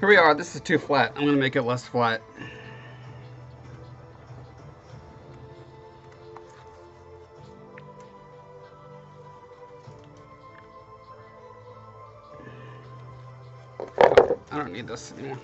Here we are. This is too flat. I'm going to make it less flat. I don't need this anymore.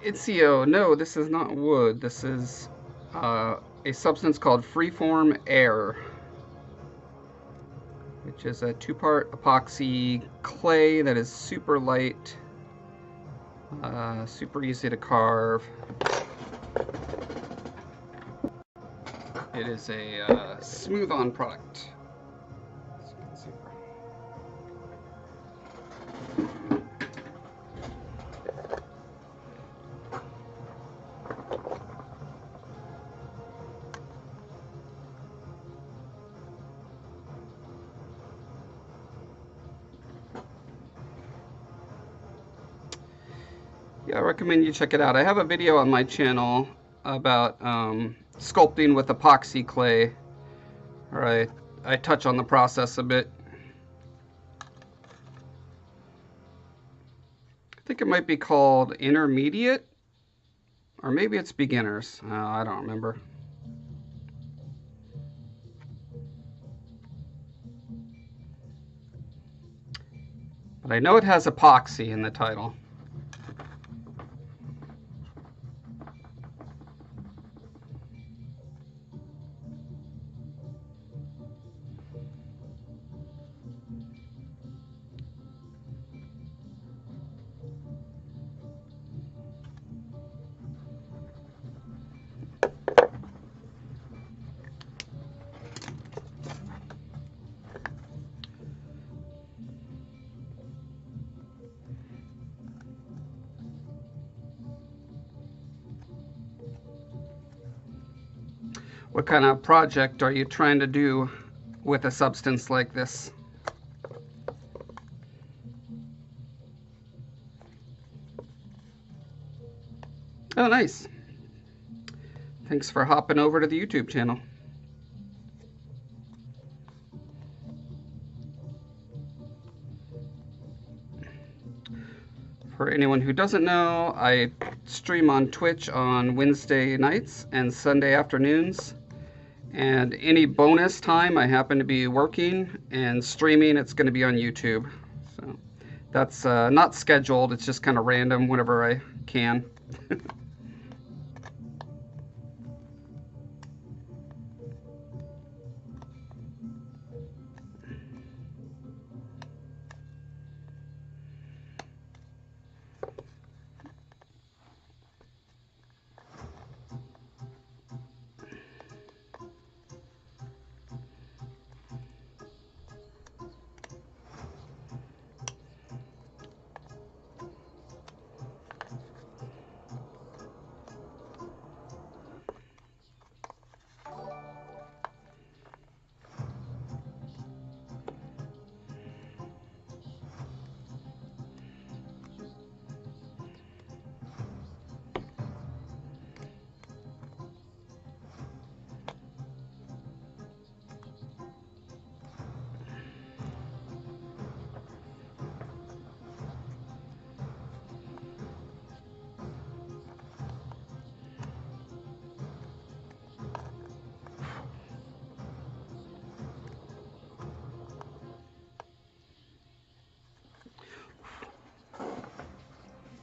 Itzio, no, this is not wood. This is a substance called freeform air, which is a two-part epoxy clay that is super light, super easy to carve. It is a smooth-on product. Yeah, I recommend you check it out. I have a video on my channel about sculpting with epoxy clay. Alright, I touch on the process a bit. I think it might be called intermediate, or maybe it's beginners. I don't remember. But I know it has epoxy in the title. What kind of project are you trying to do with a substance like this? Oh, nice. Thanks for hopping over to the YouTube channel. For anyone who doesn't know, I stream on Twitch on Wednesday nights and Sunday afternoons. And any bonus time I happen to be working and streaming, it's going to be on YouTube. So that's not scheduled, it's just kind of random whenever I can.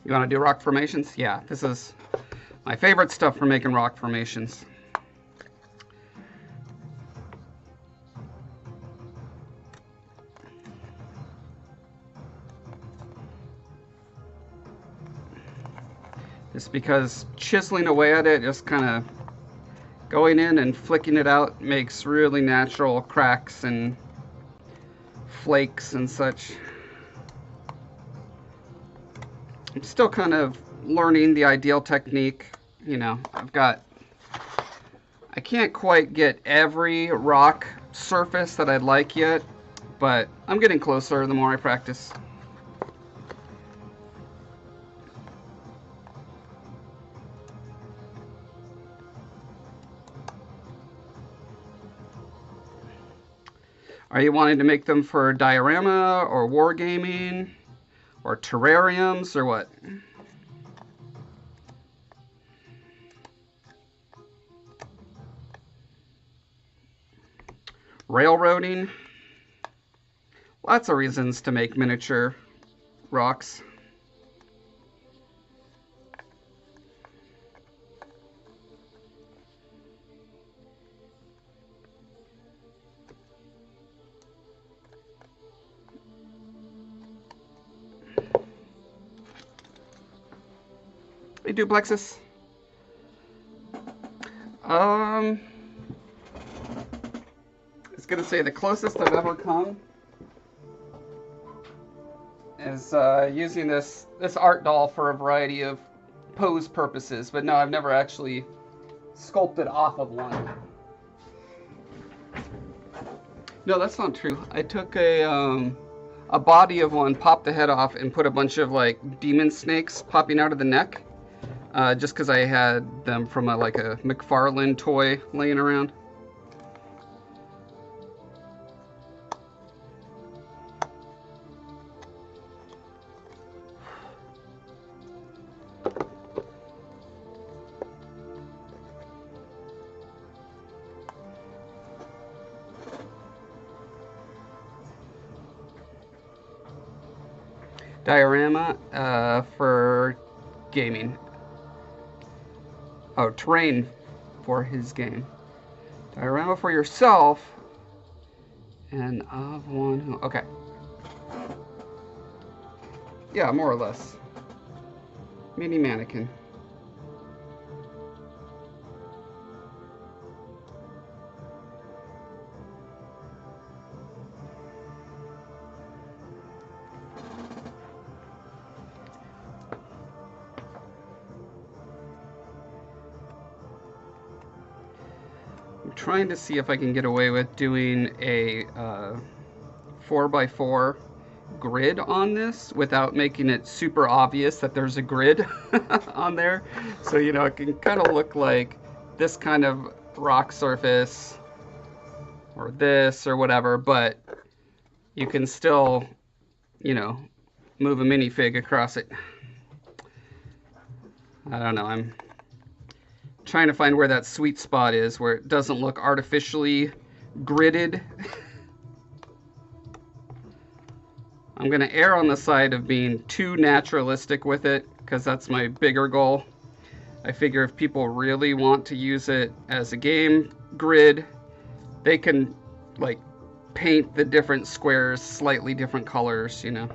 You want to do rock formations? Yeah, this is my favorite stuff for making rock formations. Just because chiseling away at it, just kind of going in and flicking it out makes really natural cracks and flakes and such. I'm still kind of learning the ideal technique. You know, I can't quite get every rock surface that I'd like yet, but I'm getting closer the more I practice. Are you wanting to make them for diorama or wargaming or terrariums or what? Railroading. Lots of reasons to make miniature rocks. Hey, Duplexus. I was gonna say the closest I've ever come is using this art doll for a variety of pose purposes, but no, I've never actually sculpted off of one. No, that's not true. I took a body of one, popped the head off, and put a bunch of like demon snakes popping out of the neck, just because I had them from like a McFarlane toy laying around. Diorama for gaming. Oh, terrain for his game. Diorama for yourself. And of one who... Okay. Yeah, more or less. Mini mannequin. I'm trying to see if I can get away with doing a 4x4 grid on this without making it super obvious that there's a grid on there. So, you know, it can kind of look like this kind of rock surface or this or whatever, but you can still, you know, move a minifig across it. I don't know, I'm trying to find where that sweet spot is, where it doesn't look artificially gridded. I'm going to err on the side of being too naturalistic with it, because that's my bigger goal. I figure if people really want to use it as a game grid, they can, like, paint the different squares slightly different colors, you know.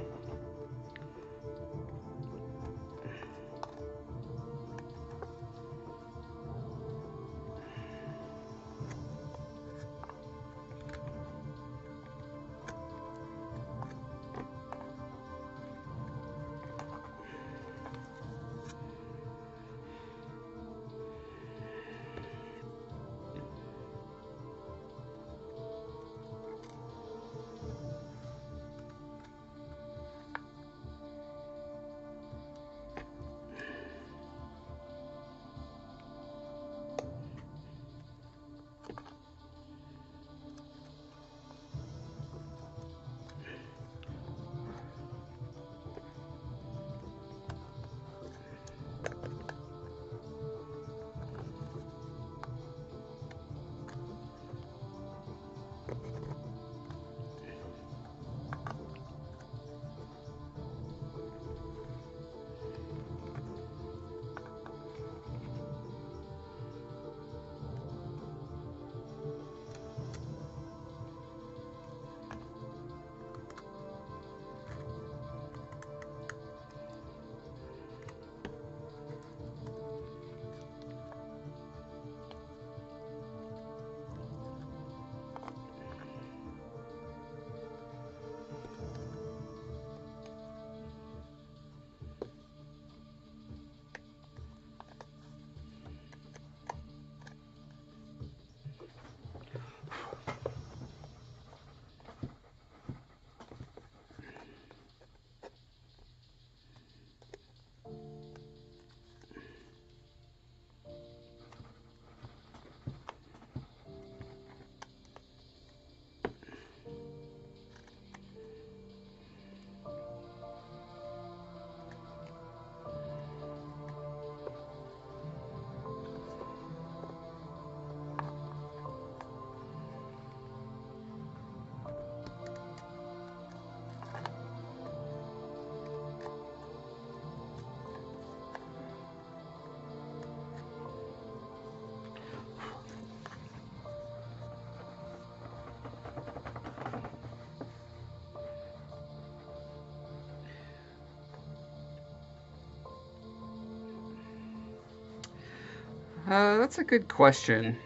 That's a good question.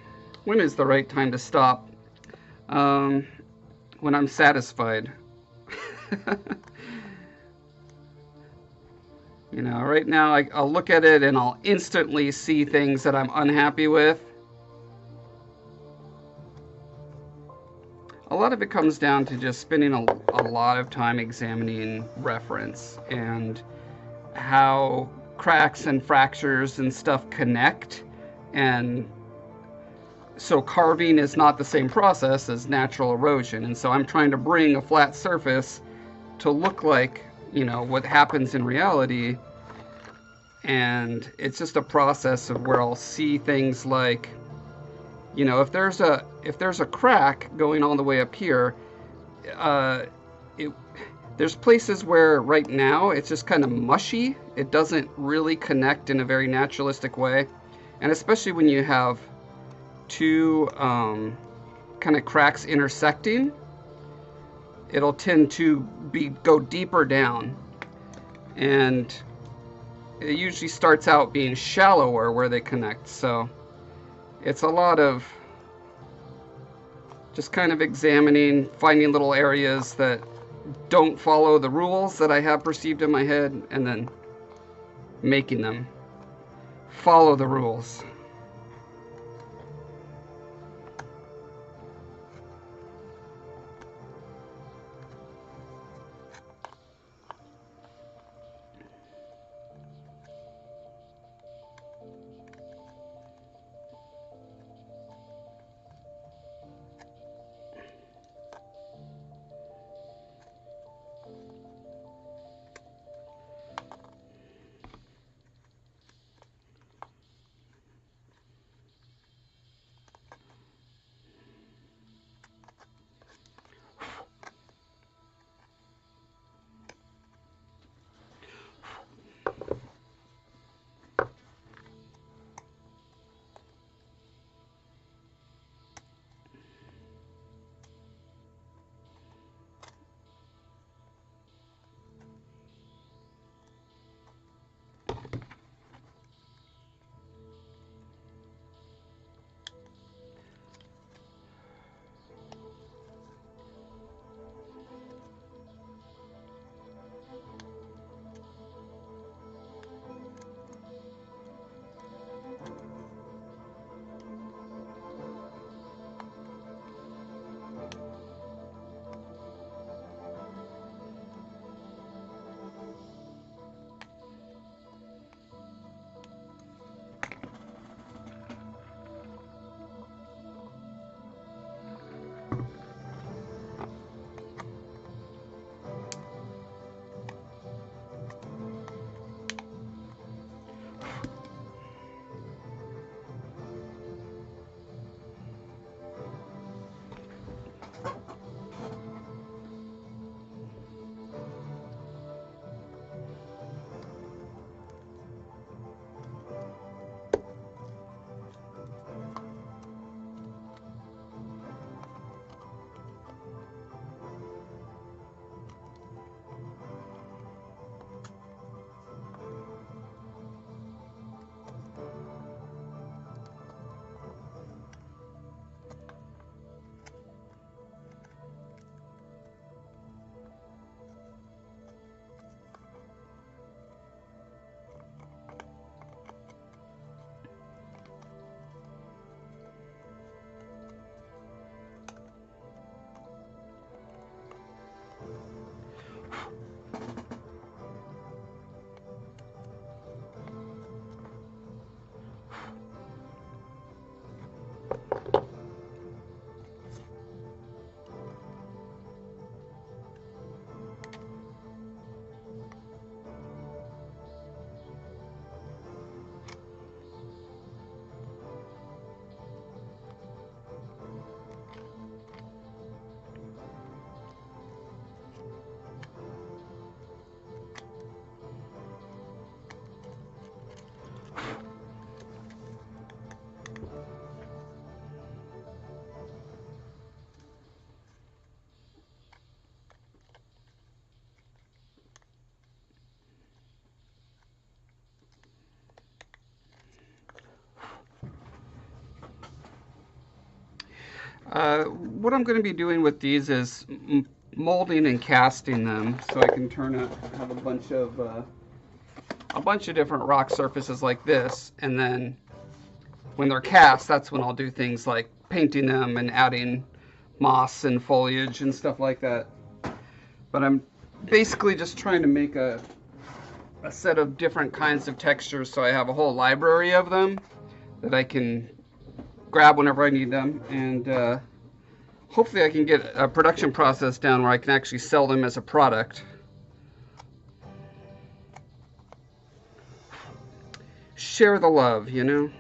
When is the right time to stop? Um, when I'm satisfied. You know, right now I'll look at it and I'll instantly see things that I'm unhappy with. A lot of it comes down to just spending a lot of time examining reference and how cracks and fractures and stuff connect. And so carving is not the same process as natural erosion. And so I'm trying to bring a flat surface to look like, you know, what happens in reality. And it's just a process of where I'll see things like, you know, if there's a crack going all the way up here, uh, it, there's places where right now it's just kind of mushy. It doesn't really connect in a very naturalistic way, and especially when you have two kind of cracks intersecting, it'll tend to go deeper down, and it usually starts out being shallower where they connect. So it's a lot of just kind of examining, finding little areas that don't follow the rules that I have perceived in my head, and then making them follow the rules. What I'm going to be doing with these is molding and casting them, so I can have a bunch of different rock surfaces like this, and then when they're cast, that's when I'll do things like painting them and adding moss and foliage and stuff like that. But I'm basically just trying to make a set of different kinds of textures, so I have a whole library of them that I can grab whenever I need them, and hopefully I can get a production process down where I can actually sell them as a product. Share the love, you know?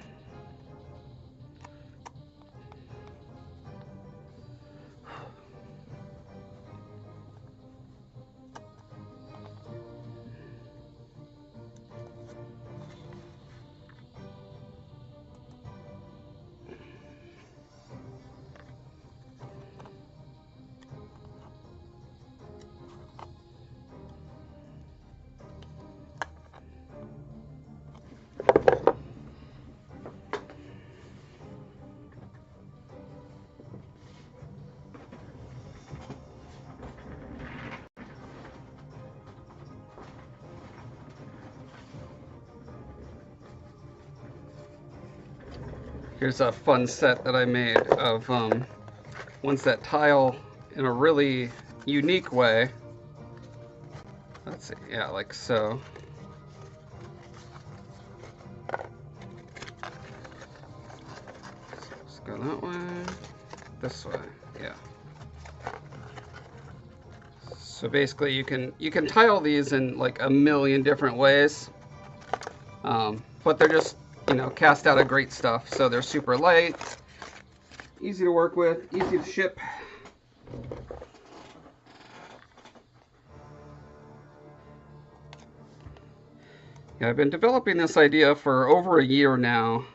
Here's a fun set that I made of ones that tile in a really unique way. Let's see, yeah, like so. Let's go that way, this way, yeah. So basically, you can tile these in like a million different ways, but they're just, you know, cast out of great stuff. So they're super light, easy to work with, easy to ship. Yeah, I've been developing this idea for over a year now.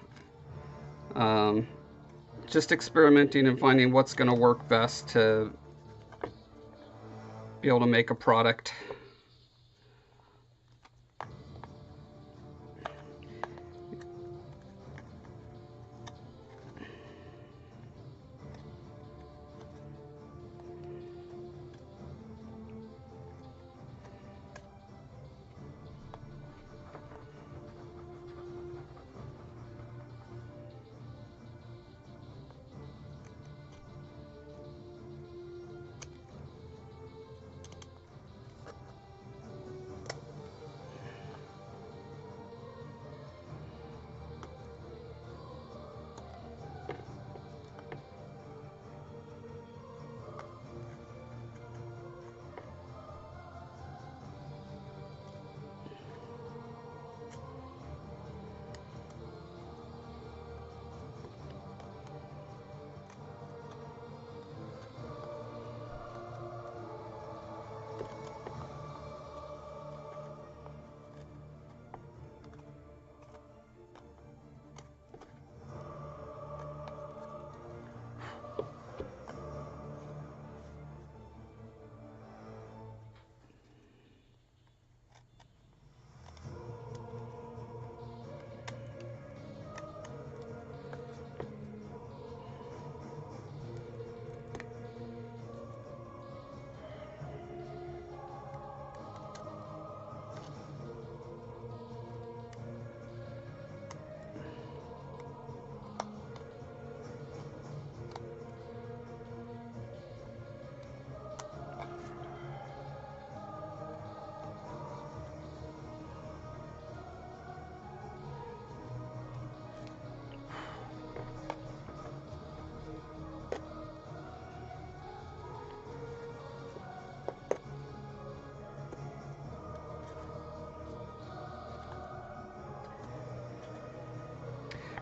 Just experimenting and finding what's going to work best to be able to make a product.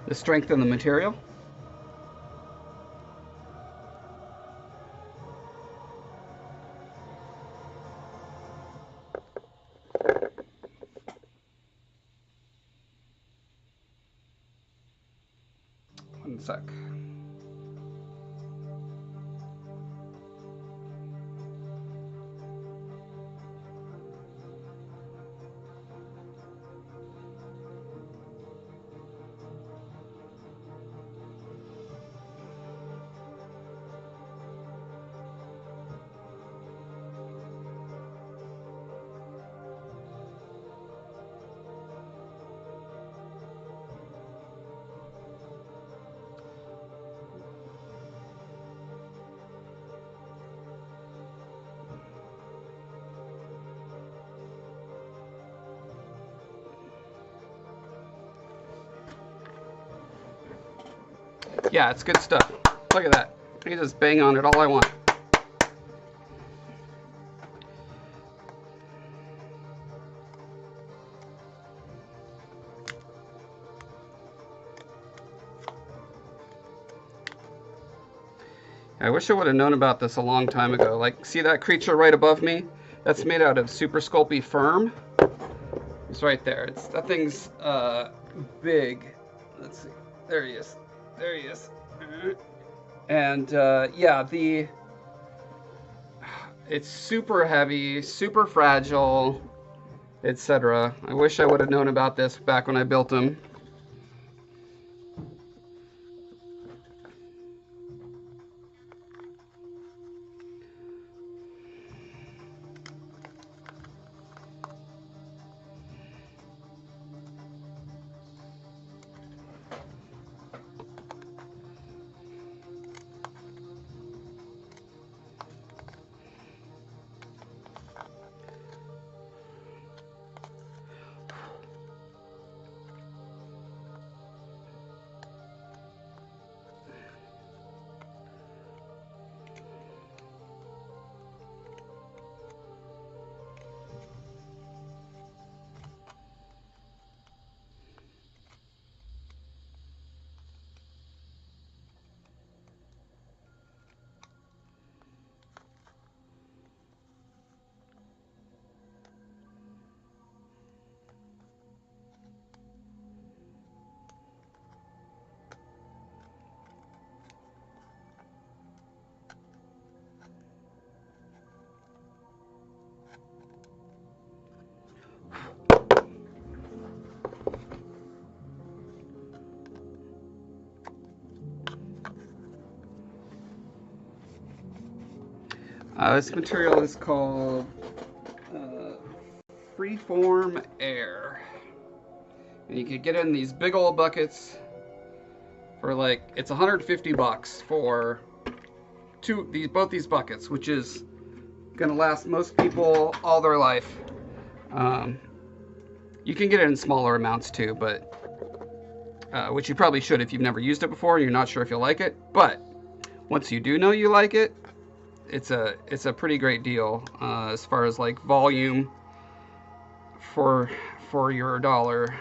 The strength of the material. One sec. Yeah, it's good stuff. Look at that. I can just bang on it all I want. I wish I would have known about this a long time ago. Like, see that creature right above me? That's made out of Super Sculpey Firm. It's right there. That thing's big. Let's see. There he is. There he is. And yeah, it's super heavy, super fragile, etc. I wish I would have known about this back when I built them. This material is called Freeform Air. And you can get it in these big old buckets for like, it's 150 bucks for both these buckets, which is gonna last most people all their life. You can get it in smaller amounts too, but which you probably should if you've never used it before and you're not sure if you'll like it. But once you do know you like it, it's a pretty great deal as far as like volume for your dollar.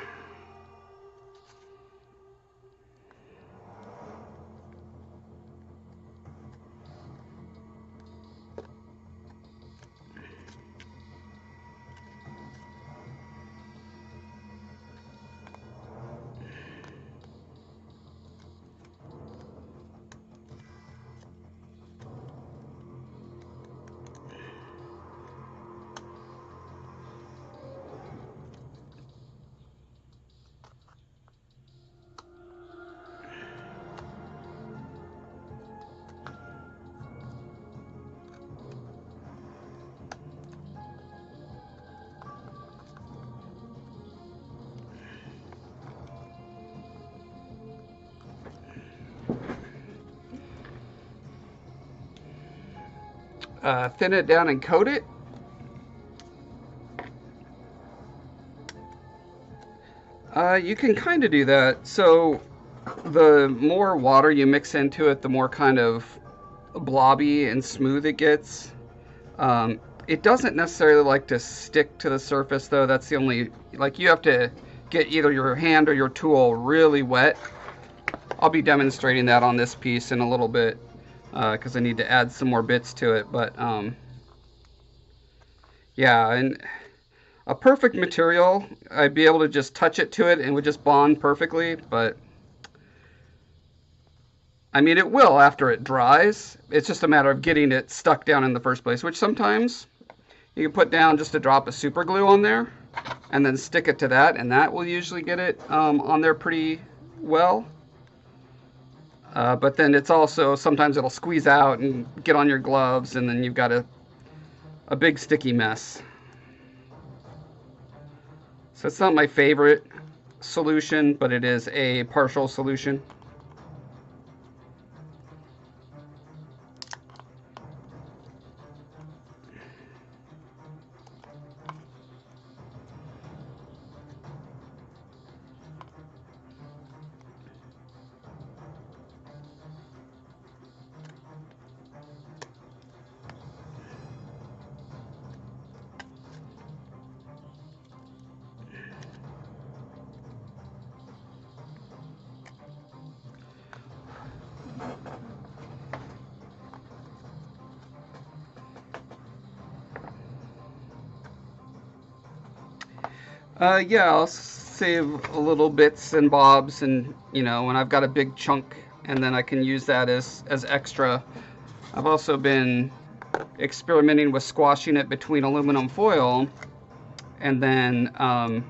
Thin it down and coat it. You can kind of do that. So the more water you mix into it, the more kind of blobby and smooth it gets. It doesn't necessarily like to stick to the surface though. That's the only, like, you have to get either your hand or your tool really wet. I'll be demonstrating that on this piece in a little bit because I need to add some more bits to it. But yeah, and a perfect material, I'd be able to just touch it to it and it would just bond perfectly, but I mean, it will after it dries. It's just a matter of getting it stuck down in the first place, which sometimes you can put down just a drop of super glue on there and then stick it to that, and that will usually get it on there pretty well. But then it's also, sometimes it'll squeeze out and get on your gloves, and then you've got a big sticky mess. So it's not my favorite solution, but it is a partial solution. Yeah, I'll save a little bits and bobs, and when I've got a big chunk, and then I can use that as extra. I've also been experimenting with squashing it between aluminum foil, and then I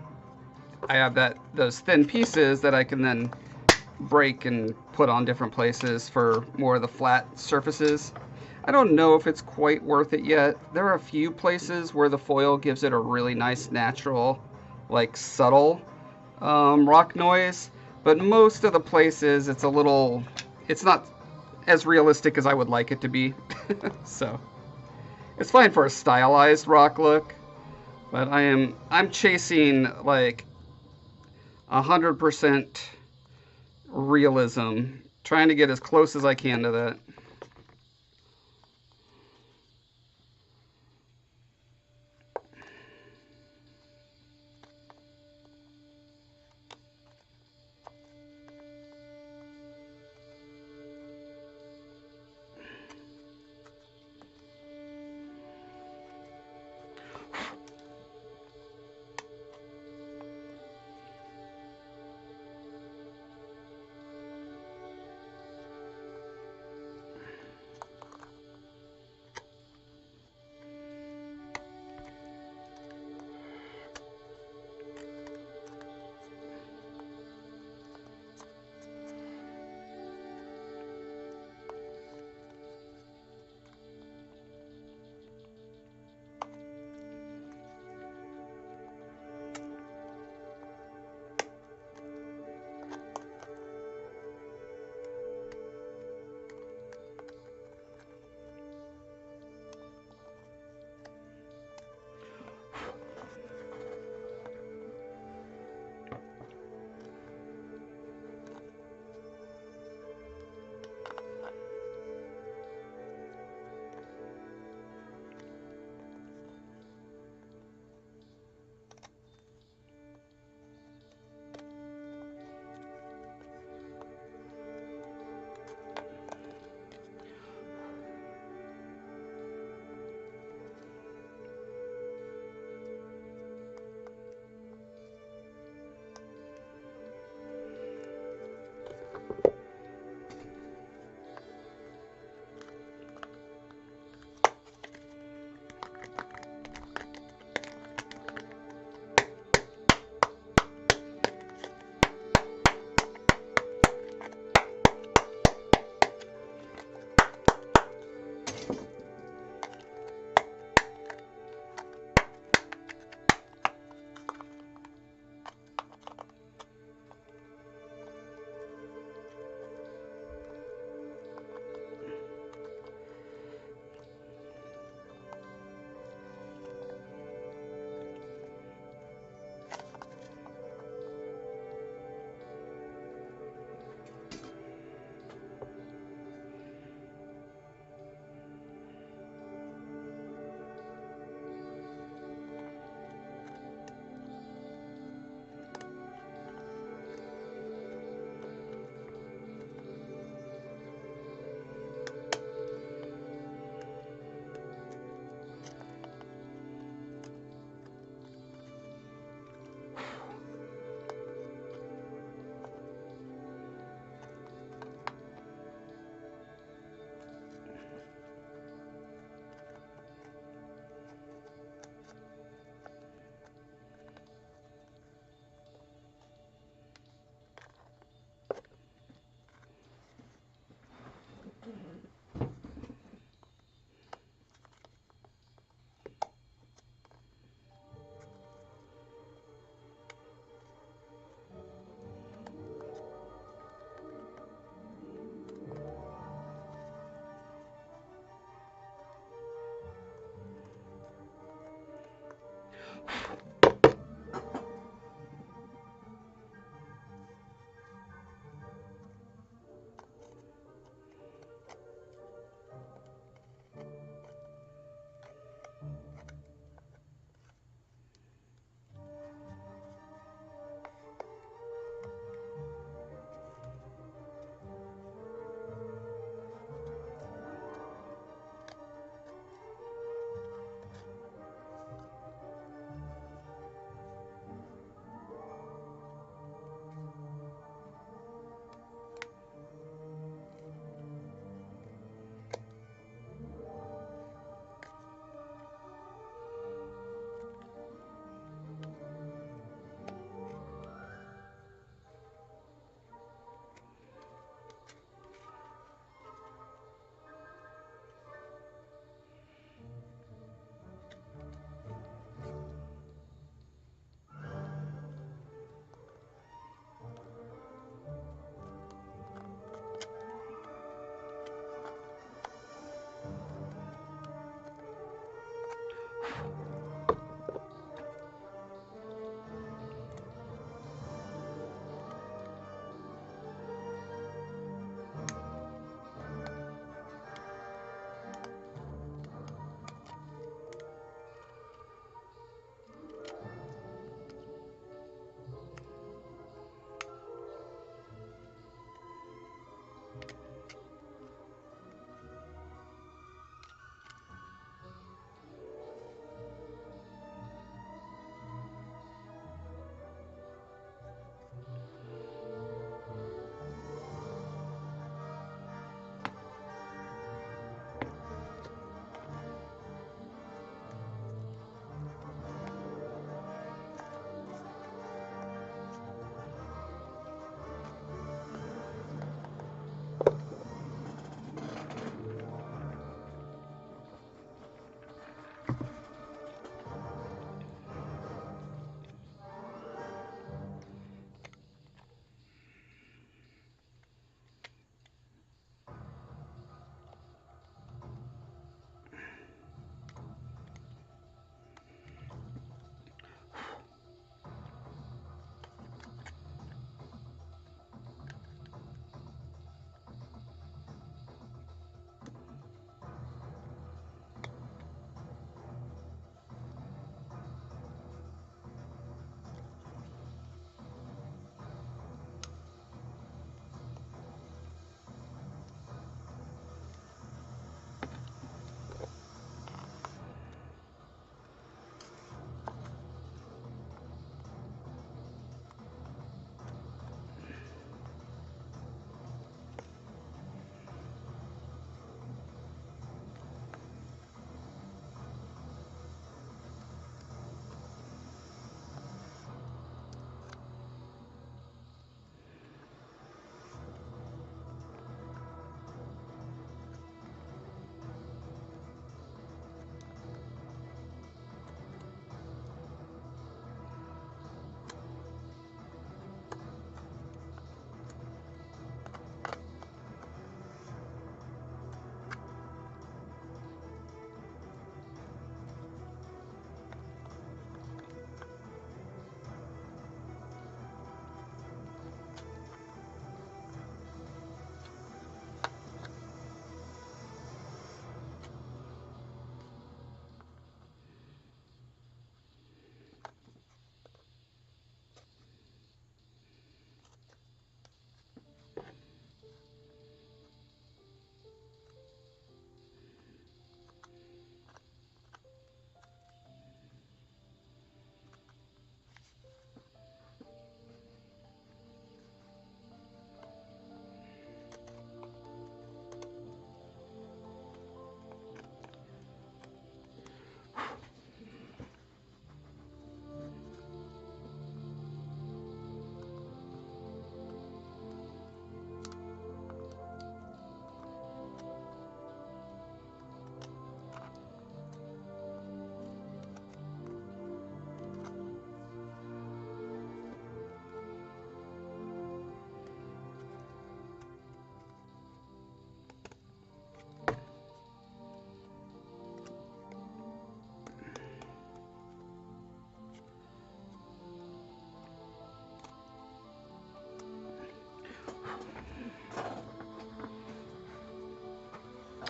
have those thin pieces that I can then break and put on different places for more of the flat surfaces. I don't know if it's quite worth it yet. There are a few places where the foil gives it a really nice natural, like subtle rock noise, but most of the places it's not as realistic as I would like it to be. So it's fine for a stylized rock look, but I'm chasing like 100% realism, trying to get as close as I can to that.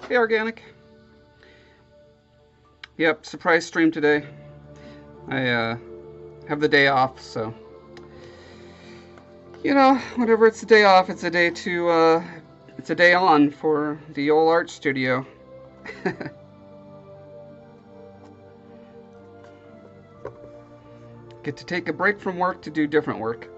Hey, Organic. Yep, surprise stream today. I have the day off, so you know, whenever it's a day off, it's a day to it's a day on for the old art studio. Get to take a break from work to do different work.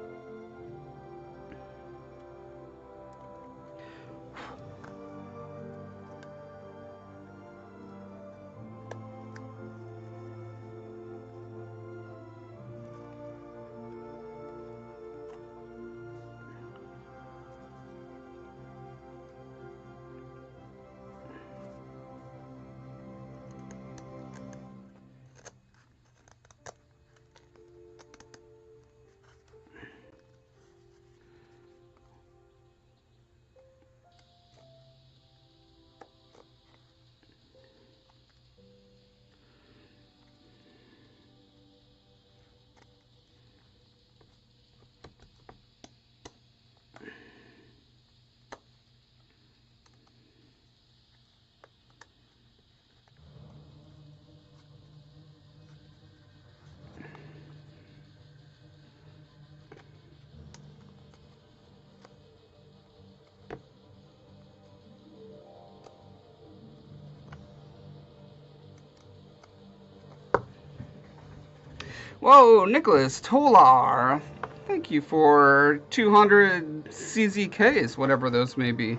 Whoa, Nicholas Tolar. Thank you for 200 CZKs, whatever those may be.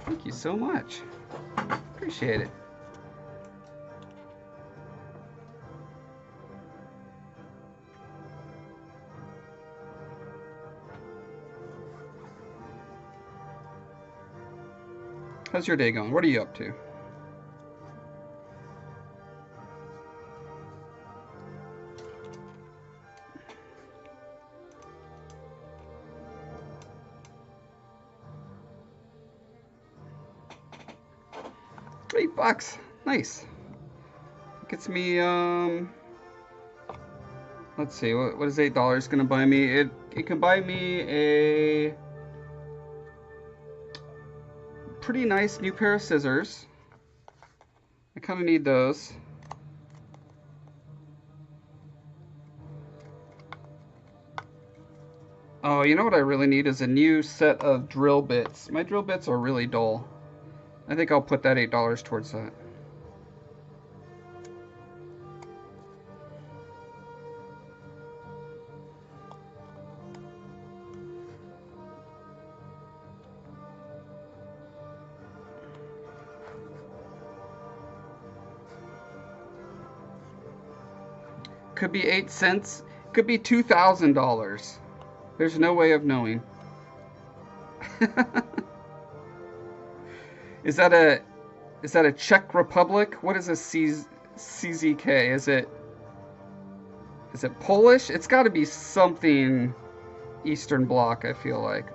Thank you so much. Appreciate it. How's your day going? What are you up to? $8. Nice. Gets me, let's see, what is $8 gonna buy me? It can buy me a pretty nice new pair of scissors. I kind of need those. Oh, you know what I really need is a new set of drill bits. My drill bits are really dull. I think I'll put that $8 towards that. Could be 8 cents. Could be $2,000. There's no way of knowing. Is that a Czech Republic? What is a CZK? Is it Polish? It's got to be something Eastern Bloc, I feel like.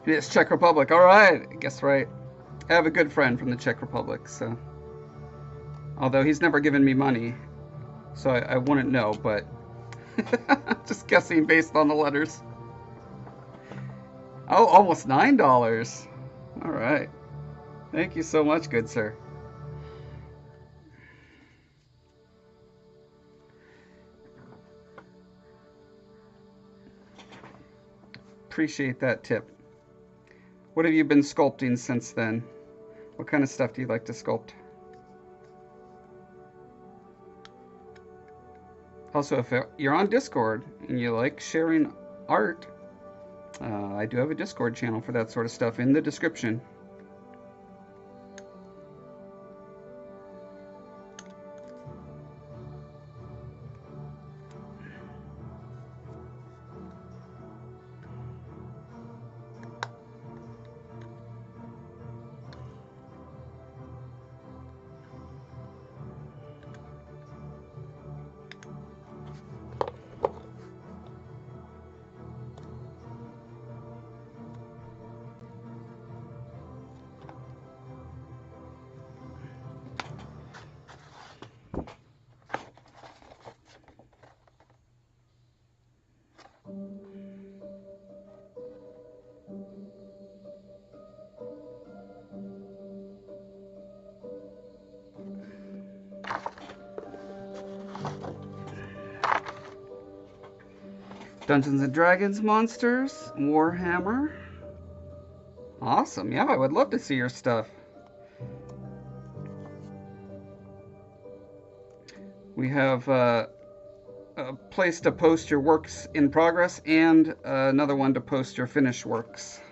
It's Czech Republic. All right, I guess right. I have a good friend from the Czech Republic, so although he's never given me money, so I wouldn't know, but just guessing based on the letters. Oh, almost $9. All right. Thank you so much, good sir. Appreciate that tip. What have you been sculpting since then? What kind of stuff do you like to sculpt? Also, if you're on Discord and you like sharing art, I do have a Discord channel for that sort of stuff in the description. Dungeons and Dragons monsters, Warhammer. Awesome. Yeah, I would love to see your stuff. We have a place to post your works in progress and another one to post your finished works.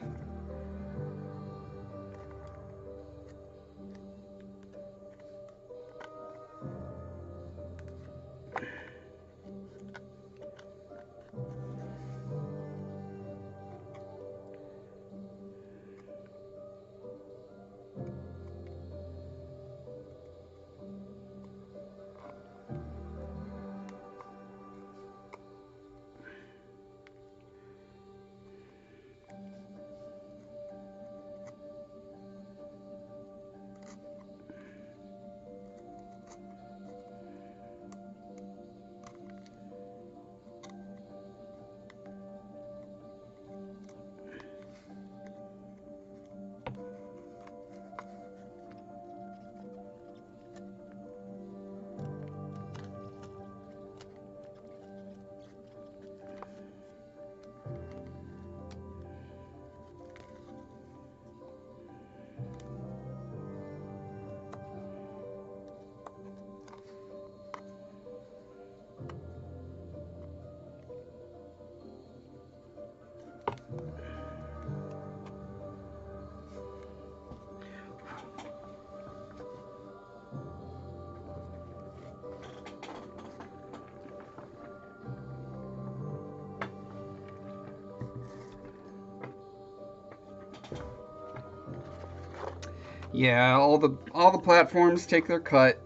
Yeah, all the platforms take their cut.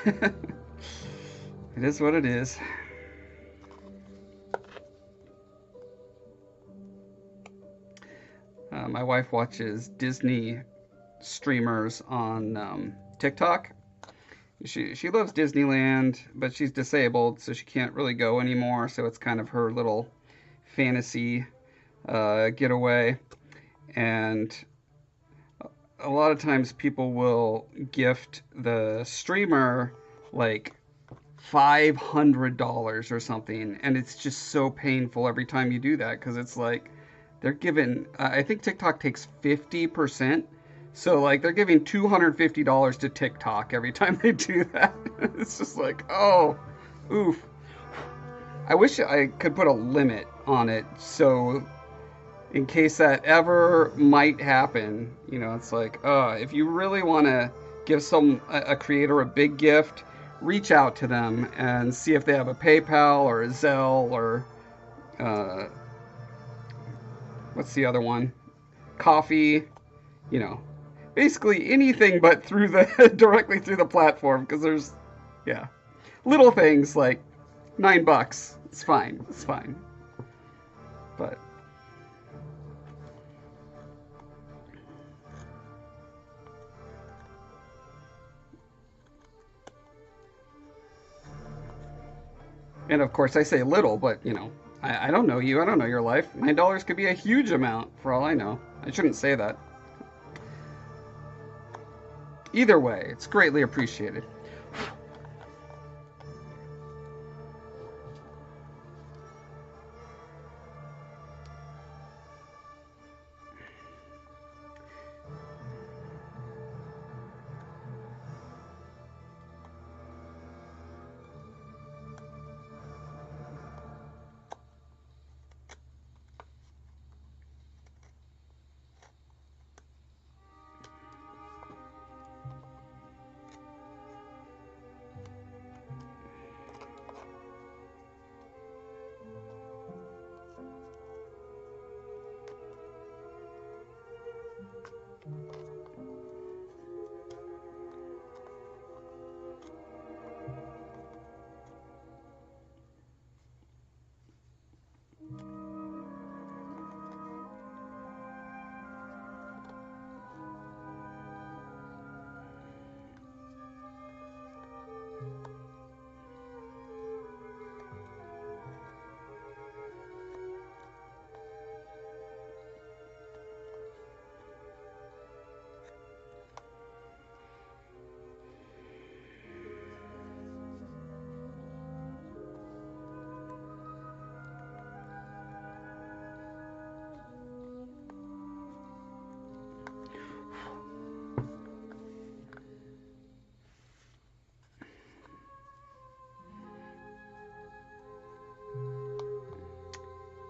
It is what it is. My wife watches Disney streamers on TikTok. She loves Disneyland, but she's disabled, so she can't really go anymore. So it's kind of her little fantasy getaway. And a lot of times people will gift the streamer like $500 or something, and it's just so painful every time you do that because it's like they're giving. I think TikTok takes 50%. So like they're giving $250 to TikTok every time they do that. It's just like, oh, oof. I wish I could put a limit on it so in case that ever might happen, it's like, if you really want to give a creator a big gift, reach out to them and see if they have a PayPal or a Zelle or uh, what's the other one? Coffee, you know, basically anything but through the directly through the platform because there's, yeah, little things like $9. It's fine. It's fine. But and of course I say little, but I don't know you. I don't know your life. $9 could be a huge amount for all I know. I shouldn't say that. Either way, it's greatly appreciated.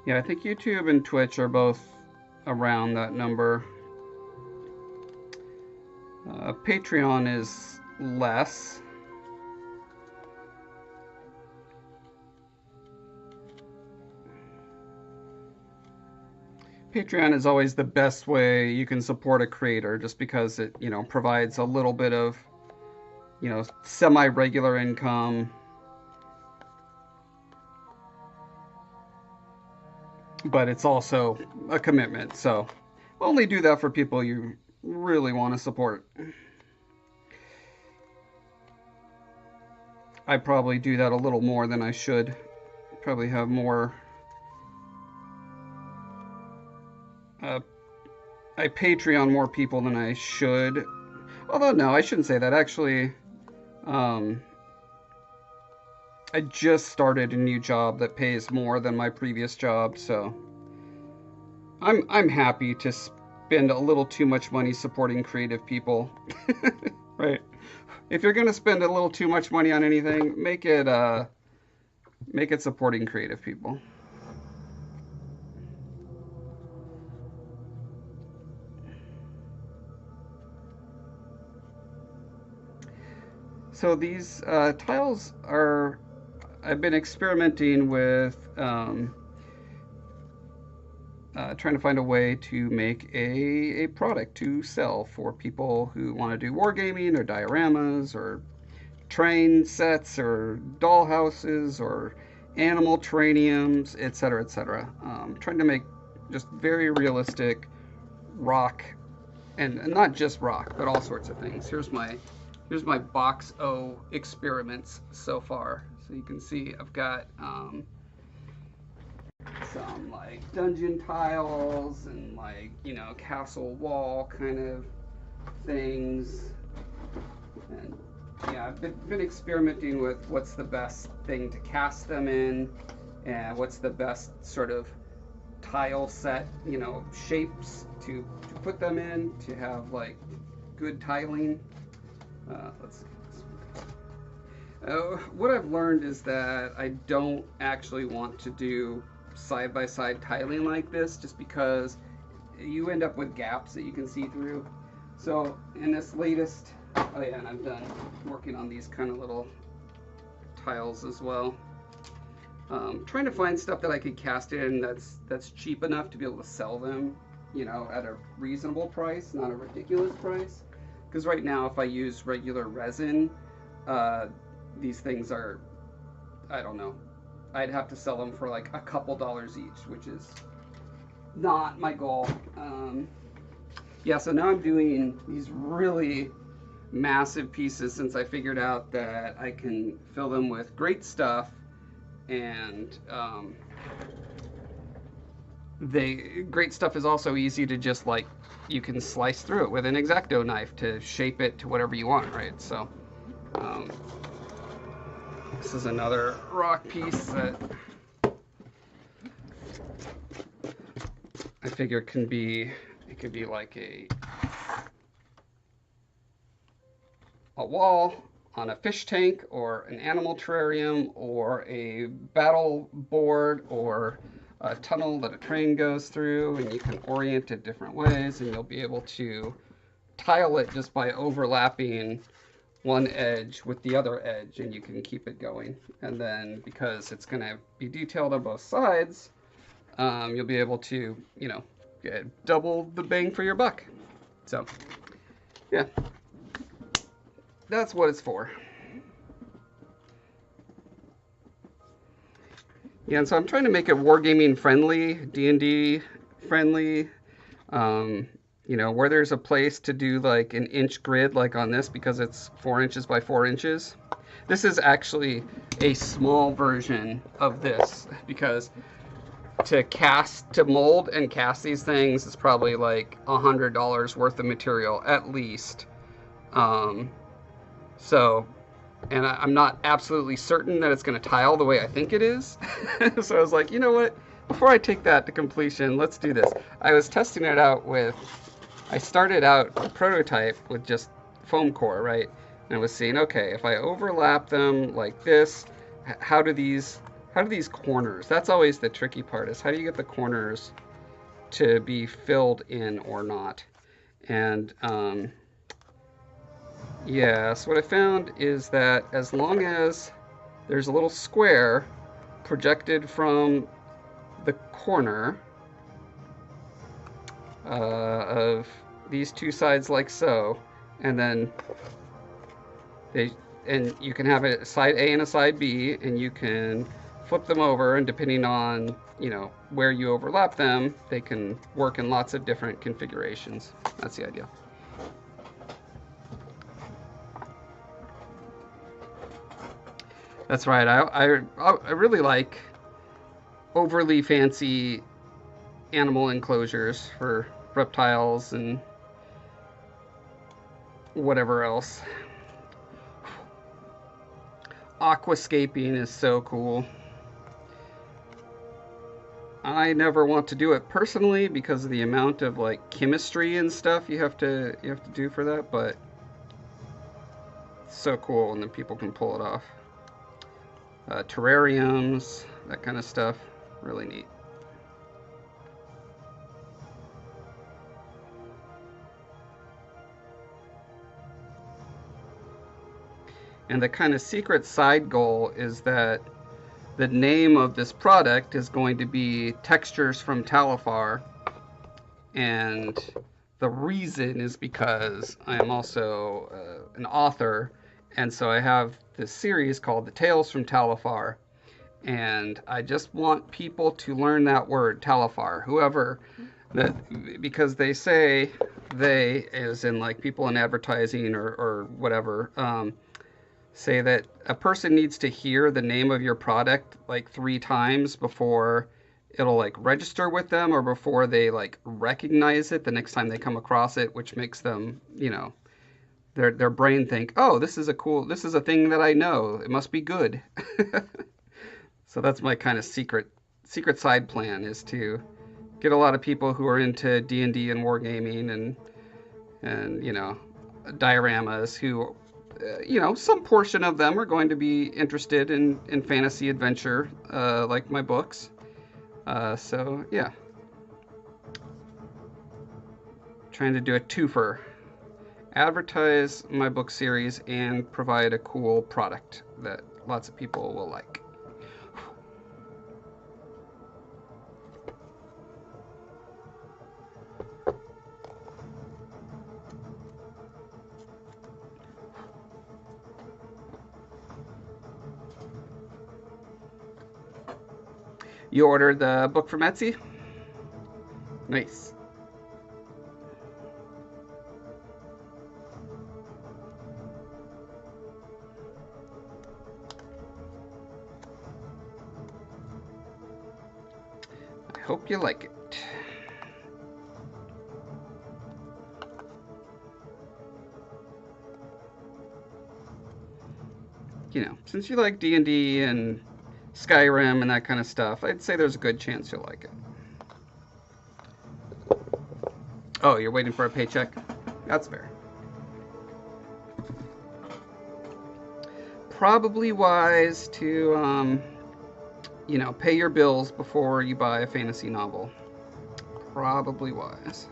Yeah, I think YouTube and Twitch are both around that number. Patreon is less. Patreon is always the best way you can support a creator, just because it, provides a little bit of, semi-regular income. But it's also a commitment, so only do that for people you really want to support. I probably do that a little more than I should. Probably have more. I Patreon more people than I should. Although, no, I shouldn't say that. Actually, I just started a new job that pays more than my previous job, so I'm happy to spend a little too much money supporting creative people. Right? If you're gonna spend a little too much money on anything, make it supporting creative people. So these tiles are, I've been experimenting with trying to find a way to make a product to sell for people who want to do wargaming or dioramas or train sets or doll houses or animal terrariums, etc., etc. Trying to make just very realistic rock, and not just rock, but all sorts of things. Here's my box O experiments so far. So you can see I've got some like dungeon tiles and like, castle wall kind of things. And yeah, I've been experimenting with what's the best thing to cast them in and what's the best sort of tile set, shapes to put them in to have like good tiling. Let's see. What I've learned is that I don't actually want to do side-by-side tiling like this, just because you end up with gaps that you can see through. So in this latest, oh yeah, and I've done working on these kind of little tiles as well. Trying to find stuff that I could cast in that's cheap enough to be able to sell them, at a reasonable price, not a ridiculous price. Because right now, if I use regular resin, these things are, I don't know, I'd have to sell them for like a couple dollars each, which is not my goal. Yeah, so now I'm doing these really massive pieces, since I figured out that I can fill them with great stuff, and great stuff is also easy to just like, you can slice through it with an X-Acto knife to shape it to whatever you want, right? So this is another rock piece that I figure it could be like a wall on a fish tank or an animal terrarium or a battle board or a tunnel that a train goes through, and you can orient it different ways, and you'll be able to tile it just by overlapping one edge with the other edge, and you can keep it going. And then because it's going to be detailed on both sides, you'll be able to, get double the bang for your buck. So, yeah, that's what it's for. Yeah, and so I'm trying to make it wargaming friendly, D&D friendly, where there's a place to do like an inch grid like on this, because it's 4 inches by 4 inches. This is actually a small version of this, because to mold and cast these things is probably like $100 worth of material at least. And I'm not absolutely certain that it's going to tile the way I think it is. So I was like, you know what? Before I take that to completion, let's do this. I was testing it out I started out a prototype with just foam core, right? And I was seeing, okay, if I overlap them like this, how do these how do these corners, that's always the tricky part, is how do you get the corners to be filled in or not? And yeah, so what I found is that as long as there's a little square projected from the corner of these two sides like so, and then and you can have a side A and a side B, and you can flip them over, and depending on, you know, where you overlap them, they can work in lots of different configurations. That's the idea. That's right. I really like overly fancy animal enclosures for reptiles and whatever else. Aquascaping is so cool. I never want to do it personally because of the amount of like chemistry and stuff you have to do for that, but it's so cool when the people can pull it off. Terrariums, that kind of stuff, really neat. And the kind of secret side goal is that the name of this product is going to be Textures from Talifar, and the reason is because I am also an author, and so I have this series called The Tales from Talifar, and I just want people to learn that word, Talifar, whoever, that, because they say, they, as in like people in advertising or whatever, say that a person needs to hear the name of your product like 3 times before it'll like register with them, or before they like recognize it the next time they come across it, which makes them, you know, their brain think, oh, this is a thing that I know, it must be good. So that's my kind of secret side plan, is to get a lot of people who are into D&D and wargaming and you know, dioramas, who you know, some portion of them are going to be interested in fantasy adventure, like my books. So yeah, trying to do a twofer: advertise my book series and provide a cool product that lots of people will like. You ordered the book from Etsy? Nice. I hope you like it. You know, since you like D&D and Skyrim and that kind of stuff, I'd say there's a good chance you'll like it. Oh, you're waiting for a paycheck? That's fair. Probably wise to, you know, pay your bills before you buy a fantasy novel. Probably wise.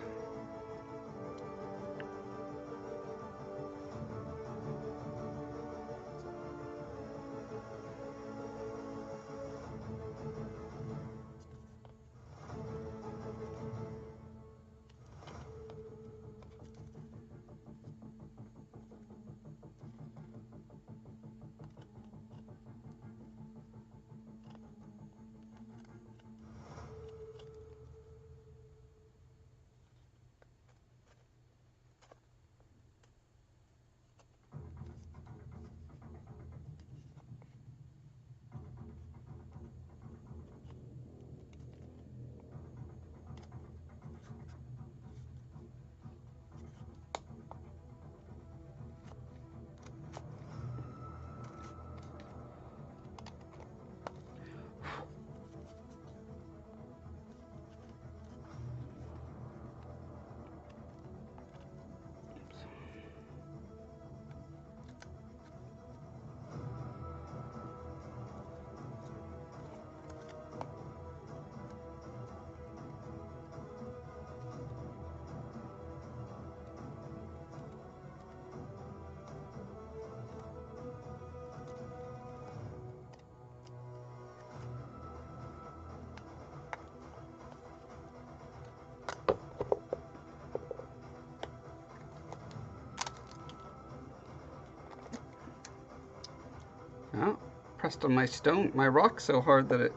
Oh, pressed on my rock so hard that it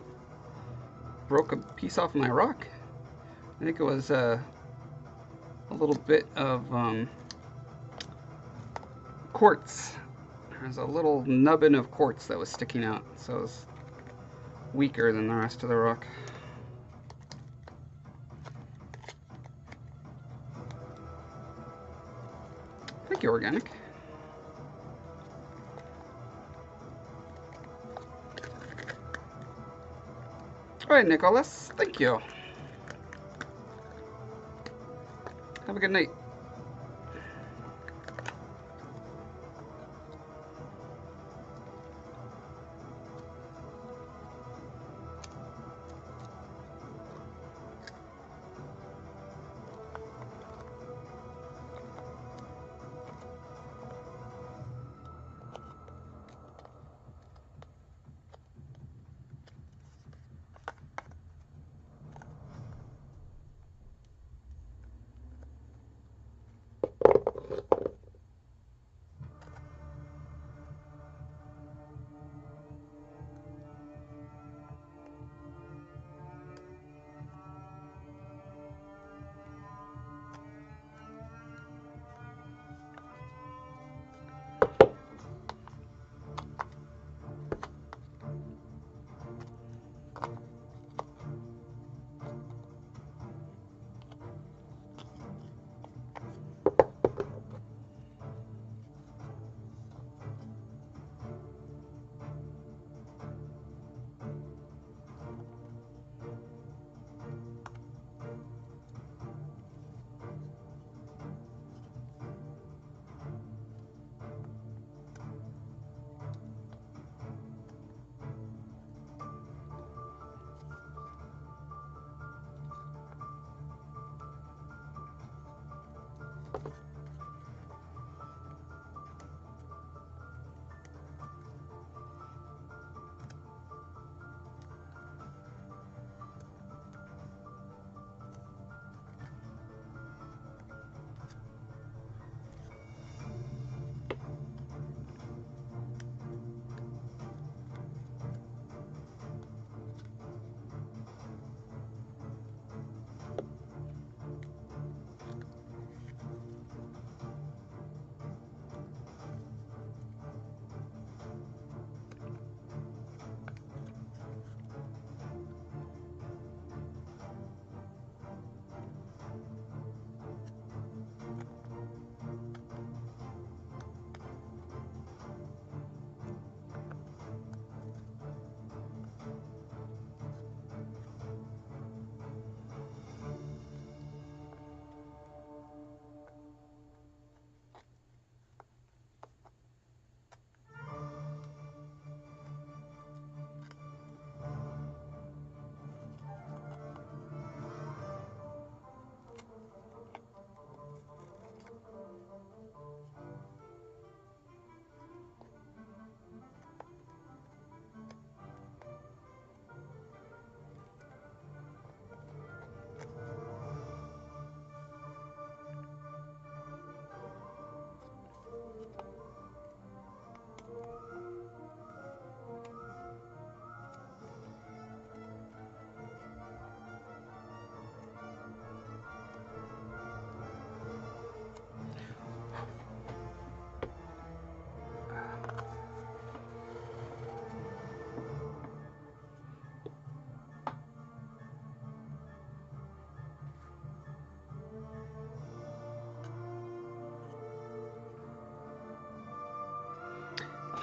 broke a piece off my rock. I think it was a little bit of quartz. There's a little nubbin of quartz that was sticking out, so it was weaker than the rest of the rock. Thank you, Organic. All right, Nicholas. Thank you. Have a good night.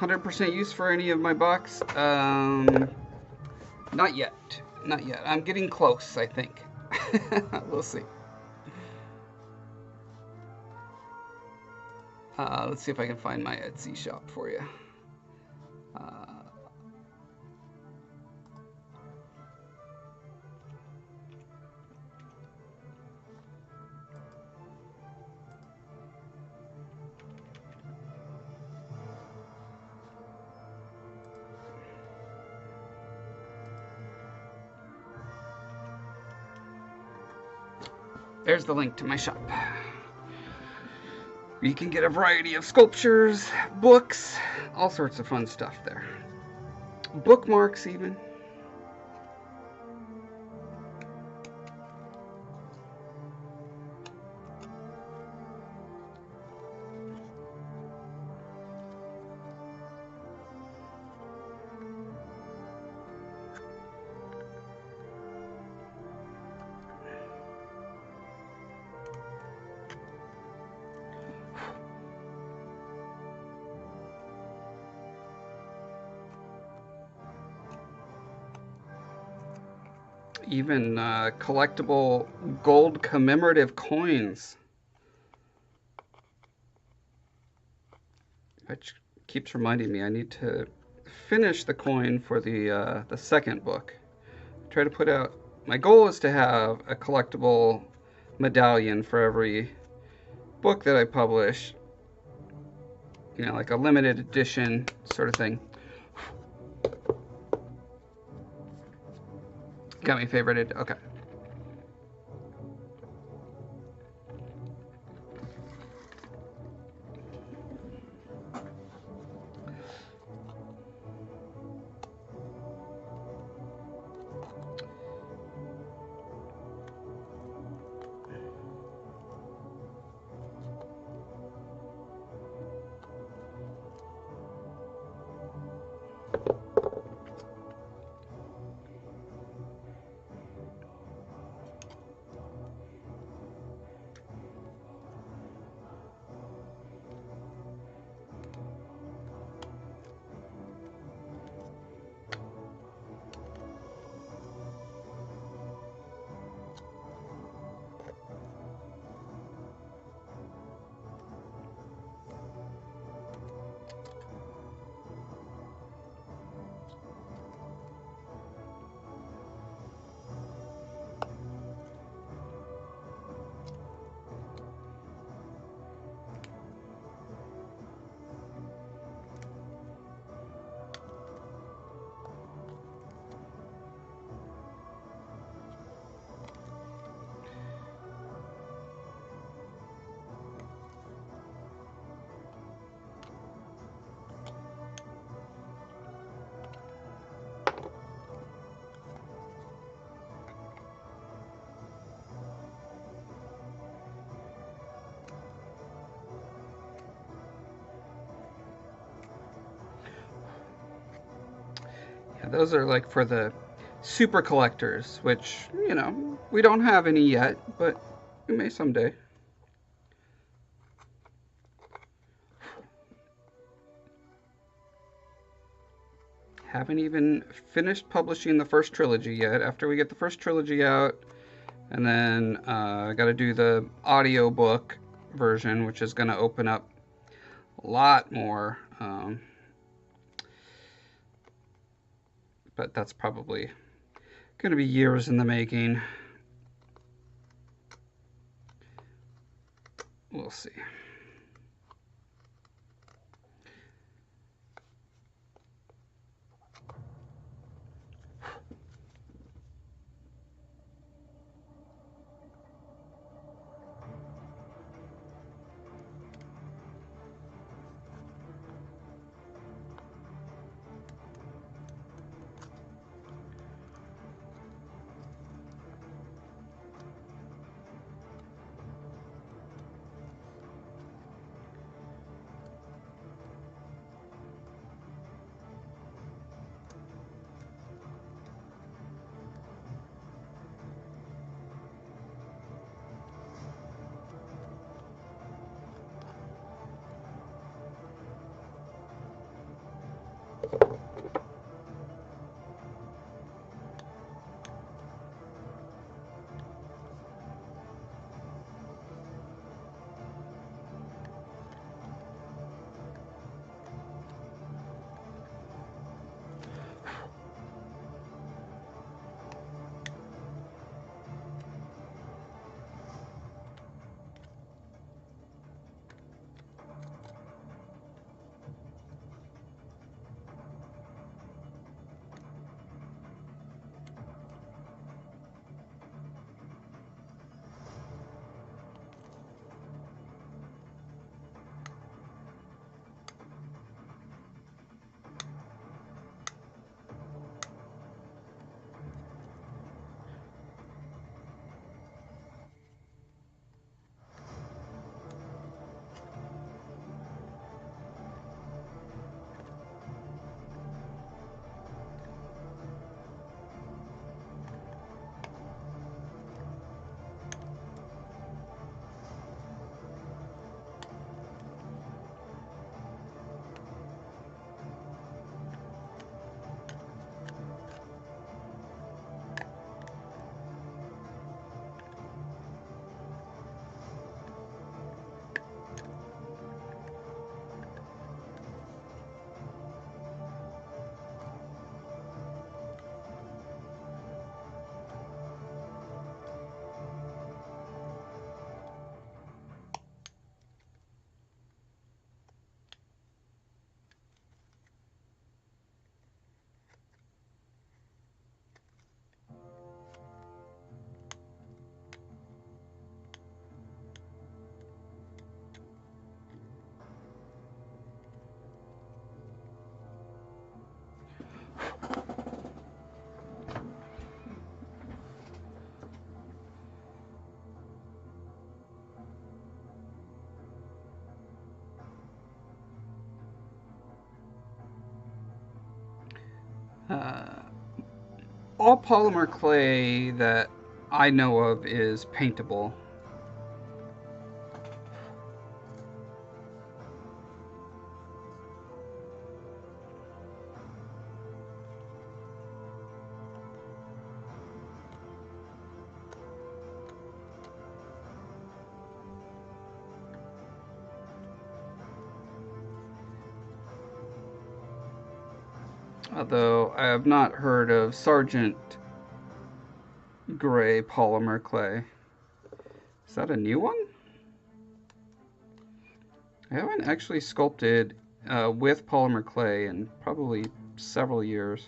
.100% use for any of my box? Not yet. Not yet. I'm getting close, I think. We'll see. Let's see if I can find my Etsy shop for you. There's the link to my shop. You can get a variety of sculptures, books, all sorts of fun stuff there. Bookmarks even. Even collectible gold commemorative coins, which keeps reminding me I need to finish the coin for the second book. Try to put out. My goal is to have a collectible medallion for every book that I publish. You know, like a limited edition sort of thing. Got me favorited. Okay. Yeah, those are like for the super collectors, which, you know, we don't have any yet, but we may someday. Haven't even finished publishing the first trilogy yet. After we get the first trilogy out, and then I got to do the audio book version, which is going to open up a lot more. But that's probably going to be years in the making. We'll see. Uh, all polymer clay that I know of is paintable. Although I have not heard of Sargent Gray polymer clay. Is that a new one? I haven't actually sculpted with polymer clay in probably several years.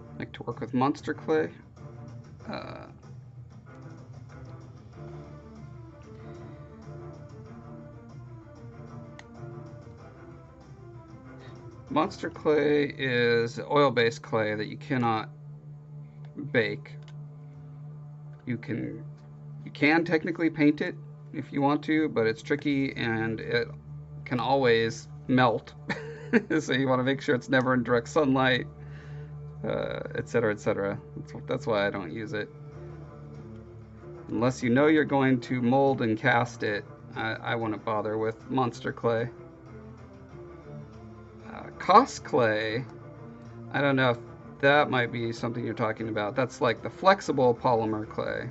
I like to work with monster clay. Uh, Monster clay is oil-based clay that you cannot bake. You can technically paint it if you want to, but it's tricky and it can always melt. So you want to make sure it's never in direct sunlight, etc., etc. That's why I don't use it. Unless you know you're going to mold and cast it, I wouldn't bother with monster clay. Cost clay, I don't know if that might be something you're talking about. That's like the flexible polymer clay.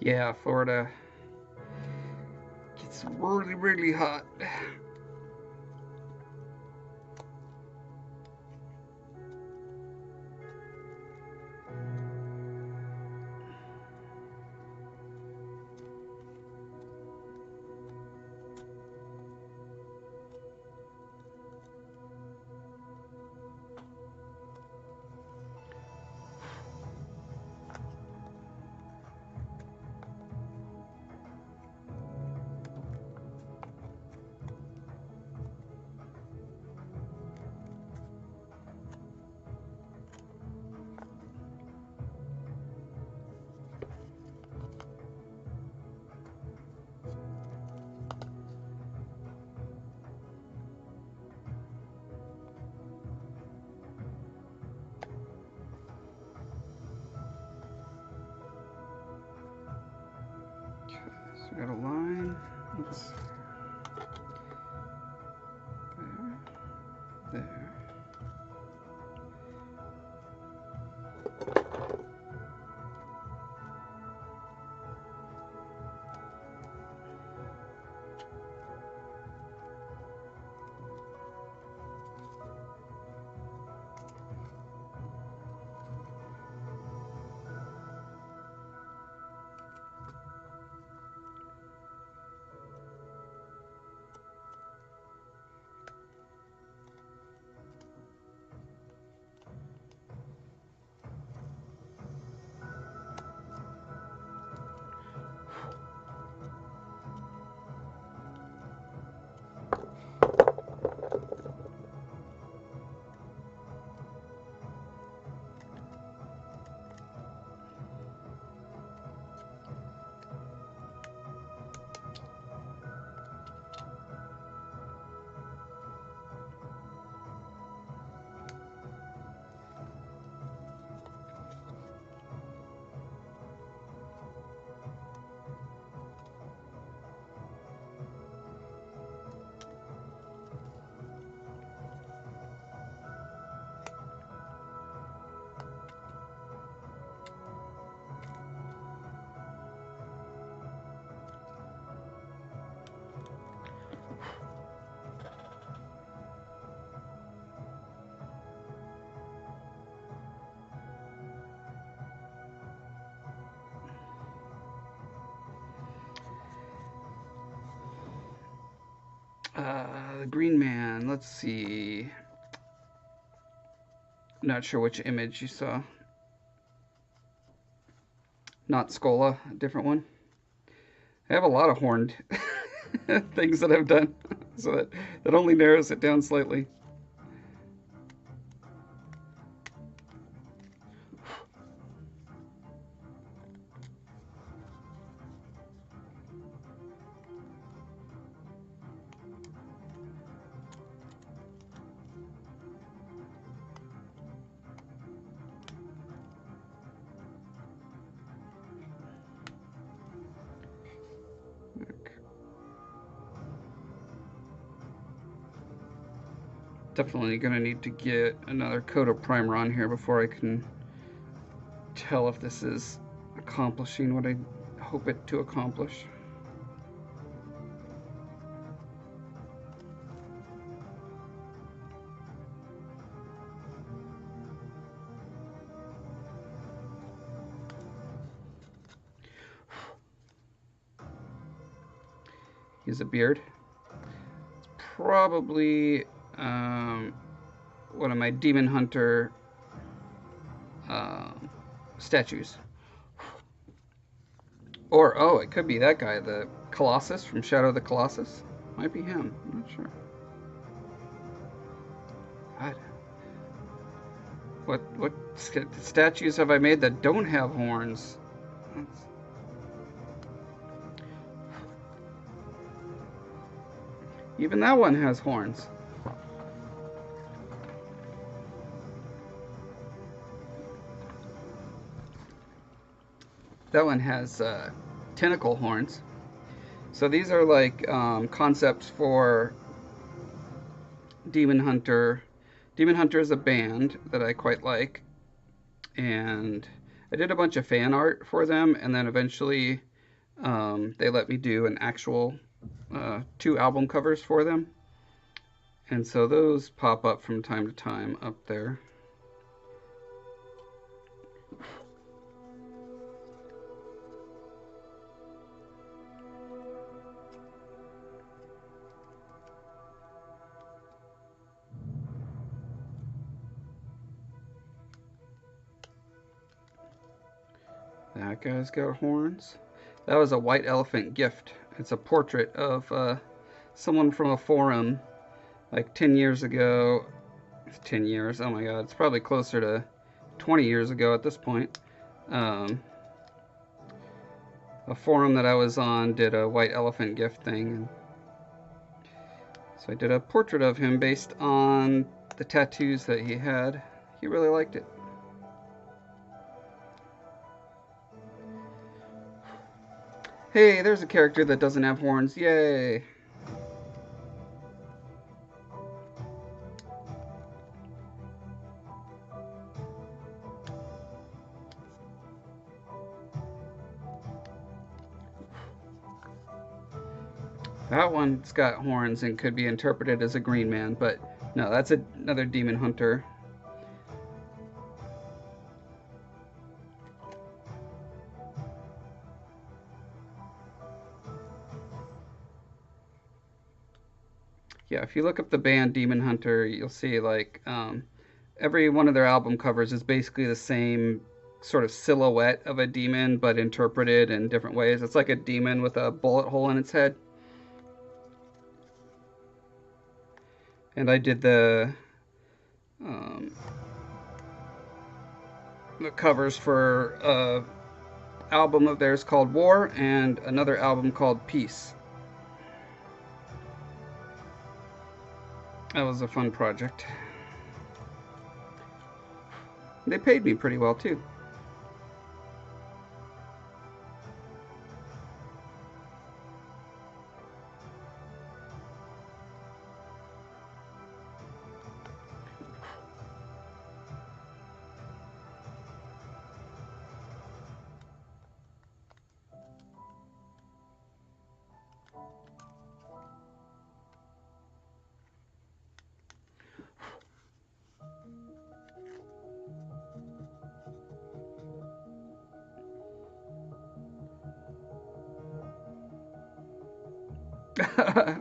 Yeah, Florida gets really, really hot. So we got a line. Let's there. The Green Man. Let's see. Not sure which image you saw. Not Scola, a different one. I have a lot of horned things that I've done, so that only narrows it down slightly. Definitely going to need to get another coat of primer on here before I can tell if this is accomplishing what I hope it to accomplish. Use a beard. It's probably one of my Demon Hunter statues. Or, oh, it could be that guy, the Colossus from Shadow of the Colossus. Might be him. I'm not sure. God. What statues have I made that don't have horns? Even that one has horns. That one has tentacle horns. So these are like concepts for Demon Hunter. Demon Hunter is a band that I quite like, and I did a bunch of fan art for them, and then eventually they let me do an actual 2 album covers for them. And so those pop up from time to time up there. That guy's got horns. That was a white elephant gift. It's a portrait of someone from a forum like 10 years ago. 10 years, oh my god, it's probably closer to 20 years ago at this point. A forum that I was on did a white elephant gift thing. So I did a portrait of him based on the tattoos that he had. He really liked it. Hey, there's a character that doesn't have horns. Yay! That one's got horns and could be interpreted as a green man, but no, that's another demon hunter. Yeah, if you look up the band Demon Hunter, you'll see like every one of their album covers is basically the same sort of silhouette of a demon, but interpreted in different ways. It's like a demon with a bullet hole in its head. And I did the covers for an album of theirs called War and another album called Peace. That was a fun project. They paid me pretty well too.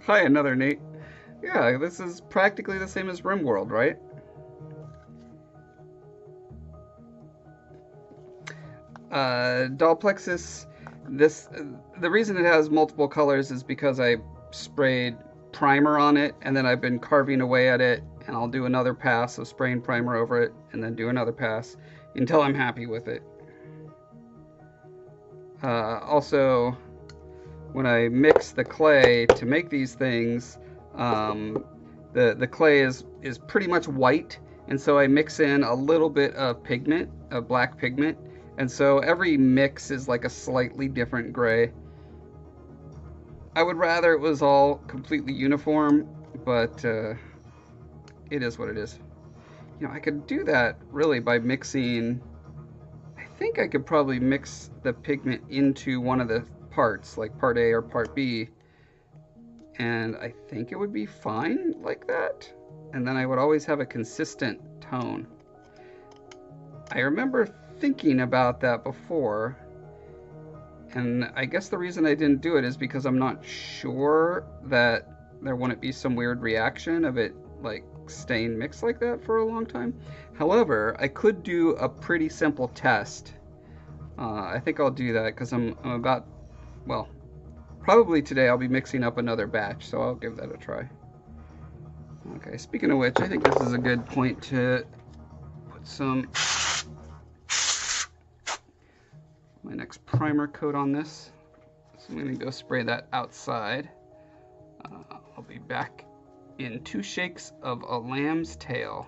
Hi, another Nate. Yeah, this is practically the same as RimWorld, right? Dollplexus, the reason it has multiple colors is because I sprayed primer on it, and then I've been carving away at it, and I'll do another pass of spraying primer over it, and then do another pass until I'm happy with it. Also, when I mix the clay to make these things, the clay is pretty much white, and so I mix in a little bit of pigment, of black pigment, and so every mix is like a slightly different gray. I would rather it was all completely uniform, but it is what it is. You know, I could do that really by mixing. I think I could probably mix the pigment into one of the parts, like part A or part B, and I think it would be fine like that, and then I would always have a consistent tone. I remember thinking about that before, and I guess the reason I didn't do it is because I'm not sure that there wouldn't be some weird reaction of it like staying mixed like that for a long time. However, I could do a pretty simple test. I think I'll do that because I'm about, well, probably today I'll be mixing up another batch, so I'll give that a try. Okay, speaking of which, I think this is a good point to put my next primer coat on this. So I'm going to go spray that outside. I'll be back in 2 shakes of a lamb's tail.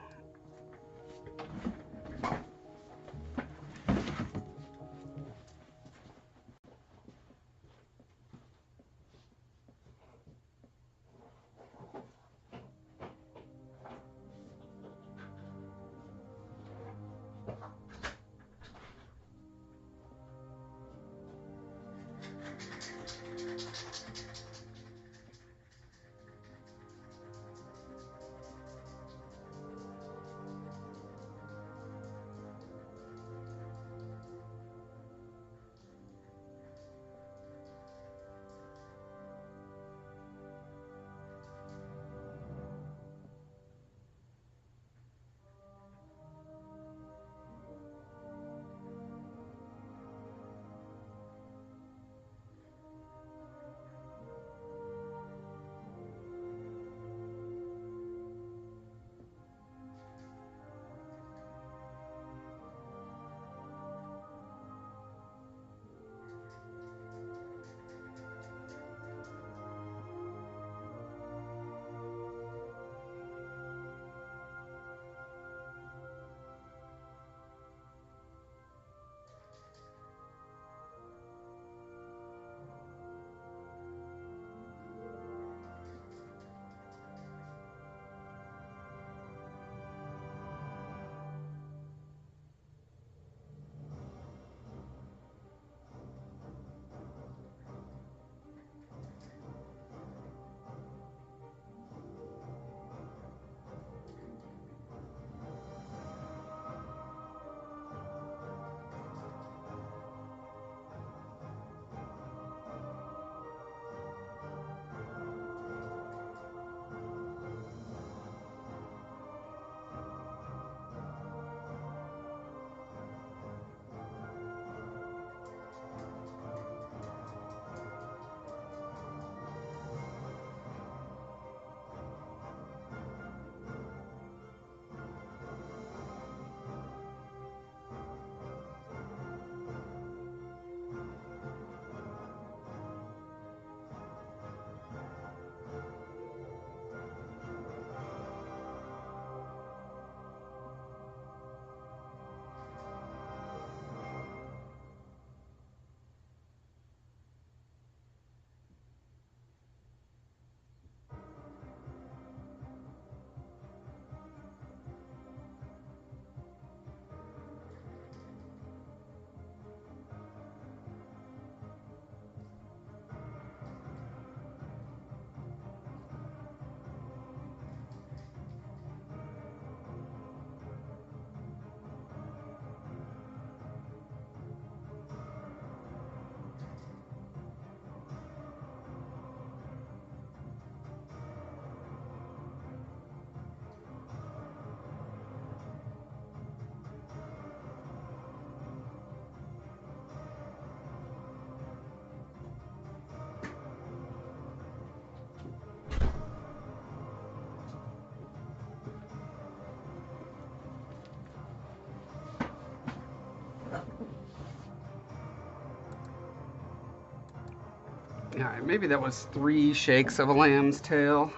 Alright, maybe that was 3 shakes of a lamb's tail.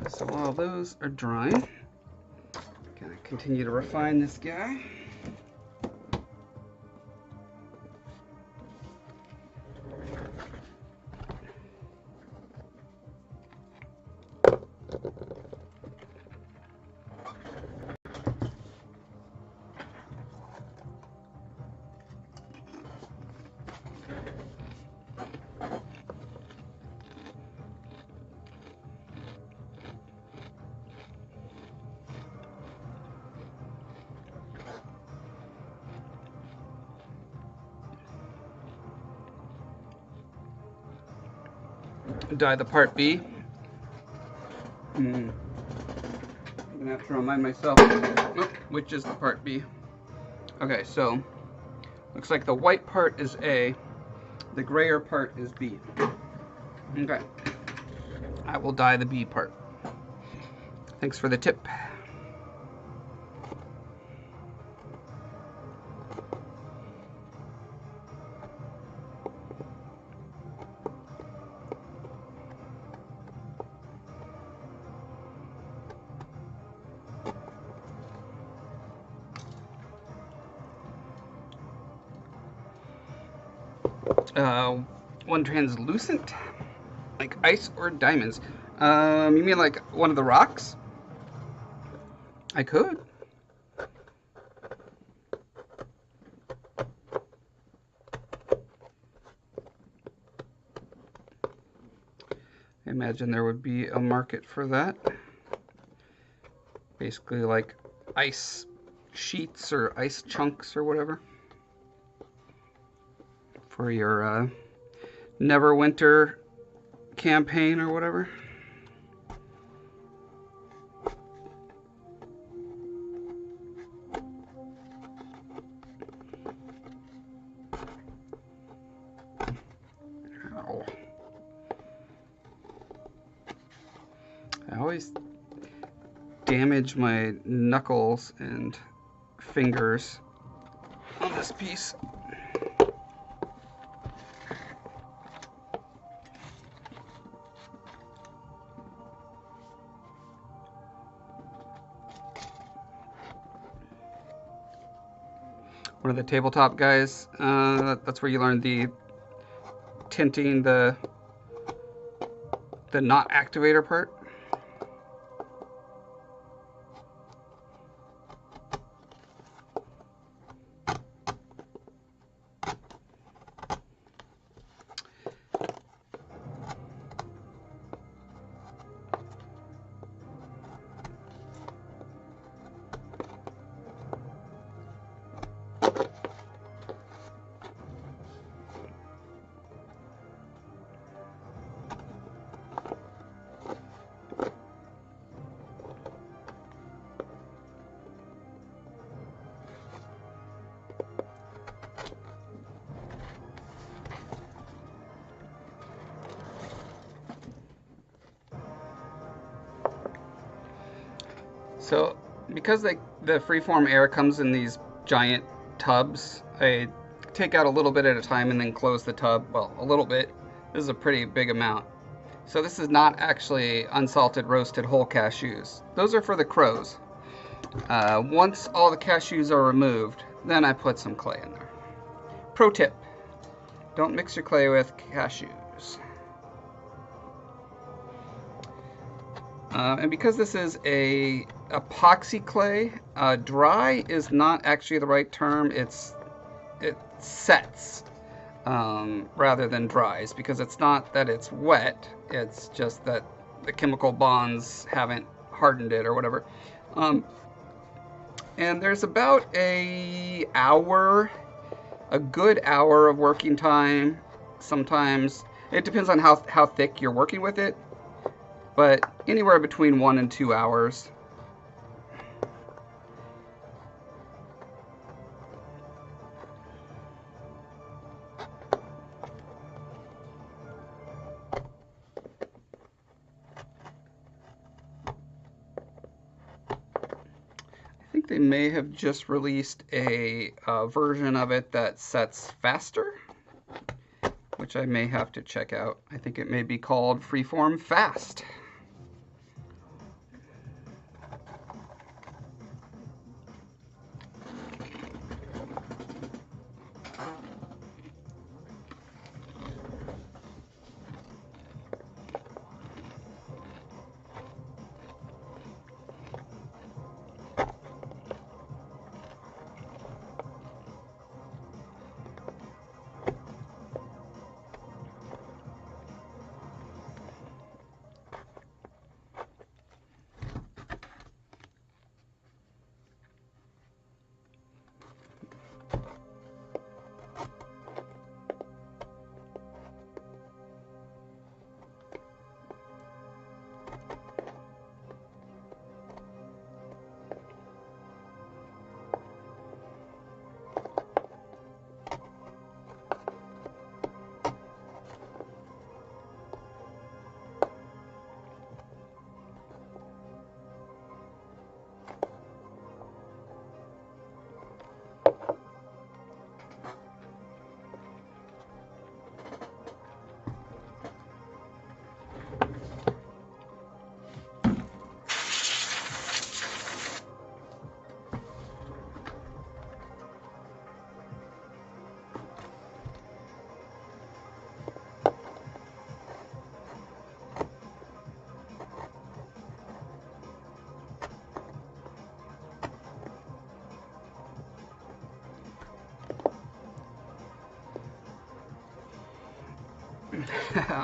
So while those are drying, gonna continue to refine this guy. Dye the part B. I'm gonna have to remind myself which is the part B. Okay, so looks like the white part is A, the grayer part is B. Okay, I will dye the B part. Thanks for the tip. One translucent, like ice or diamonds. You mean like one of the rocks? I could. I imagine there would be a market for that. Basically like ice sheets or ice chunks or whatever. For your Neverwinter campaign or whatever. Ow. I always damage my knuckles and fingers on this piece. One of the tabletop guys, that's where you learn the tinting the not activator part. So because the freeform air comes in these giant tubs, I take out a little bit at a time and then close the tub. Well, a little bit. This is a pretty big amount. So this is not actually unsalted roasted whole cashews. Those are for the crows. Once all the cashews are removed, then I put some clay in there. Pro tip, don't mix your clay with cashews. And because this is a epoxy clay, dry is not actually the right term. It sets rather than dries, because it's not that it's wet, it's just that the chemical bonds haven't hardened it or whatever. And there's about a good hour of working time. Sometimes it depends on how thick you're working with it, but anywhere between 1 and 2 hours. I think they may have just released a version of it that sets faster. which I may have to check out. I think it may be called Freeform Fast.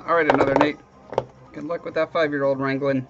All right, another Nate. Good luck with that 5-year-old wrangling.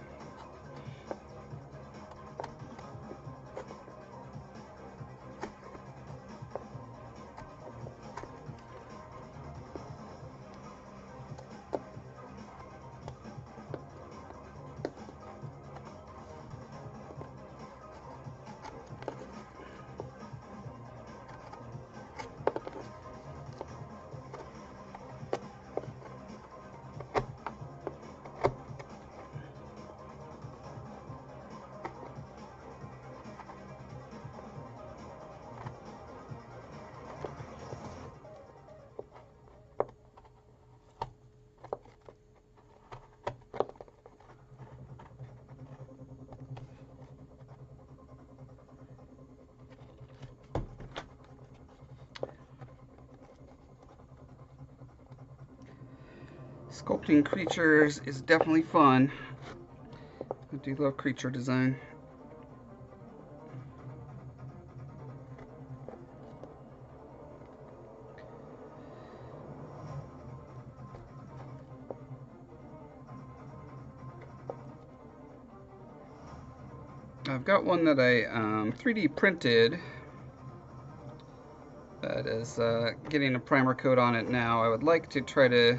Sculpting creatures is definitely fun. I do love creature design. I've got one that I 3D printed that is getting a primer coat on it now. I would like to try to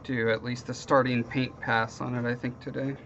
do at least the starting paint pass on it, I think, today.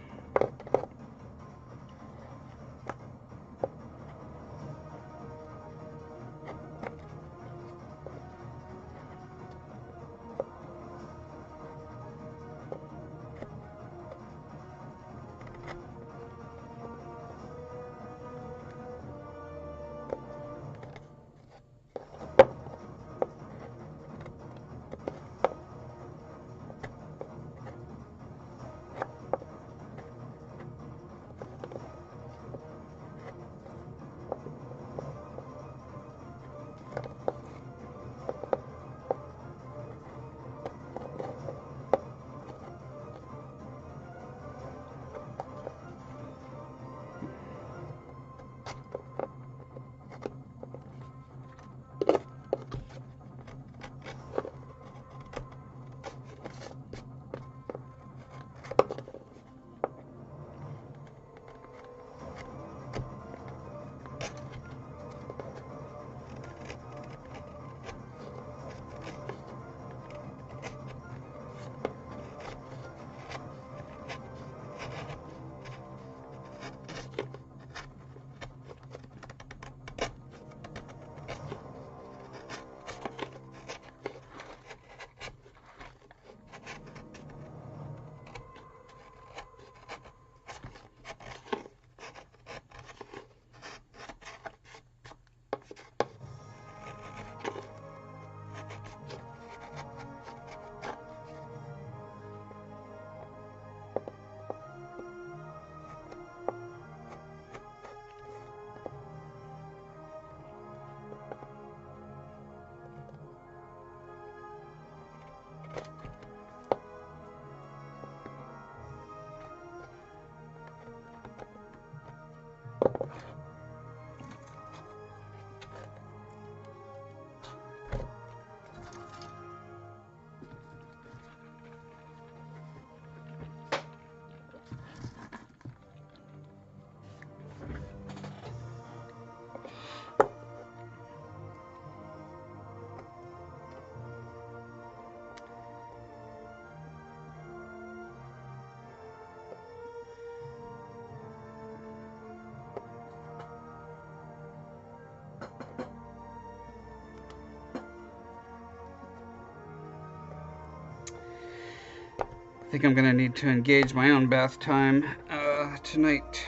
think I'm gonna need to engage my own bath time tonight.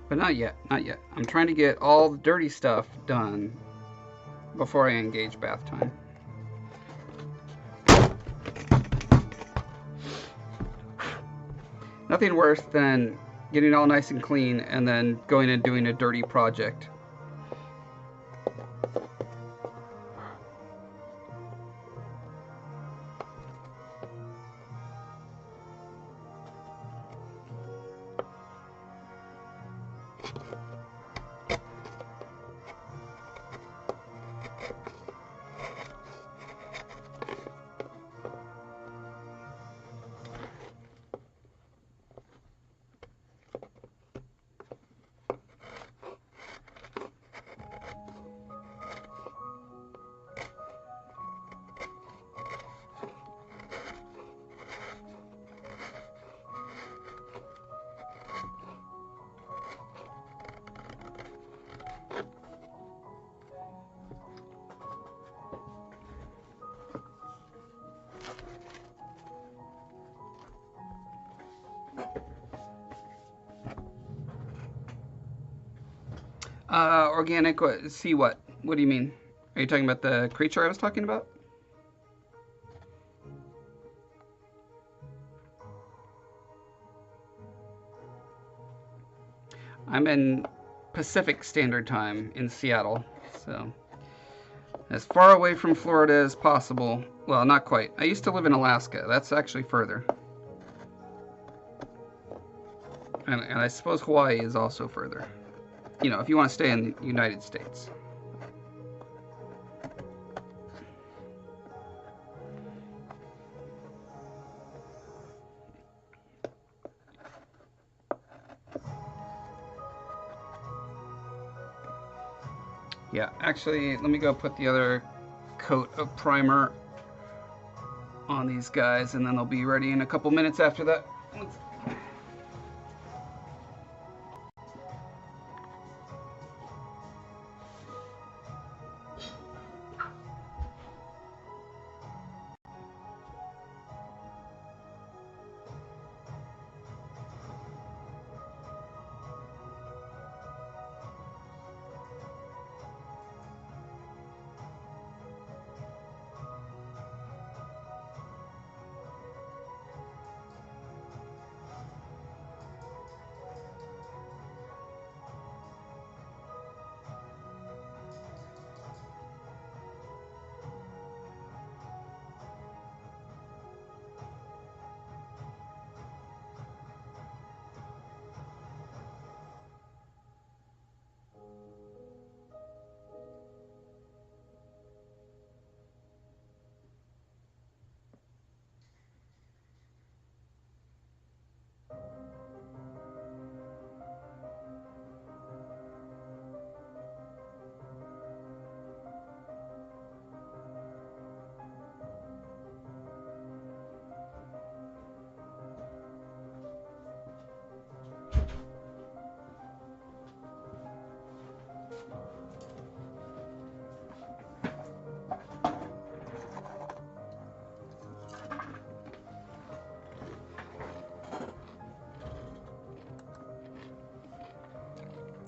But not yet, not yet. I'm trying to get all the dirty stuff done before I engage bath time. Nothing worse than getting all nice and clean and then going and doing a dirty project. Organic, see what? What do you mean? Are you talking about the creature I was talking about? I'm in Pacific Standard Time in Seattle, so as far away from Florida as possible. Well, not quite. I used to live in Alaska. That's actually further. And I suppose Hawaii is also further. You know, if you want to stay in the United States. Yeah, actually, let me go put the other coat of primer on these guys, and then they'll be ready in a couple minutes after that.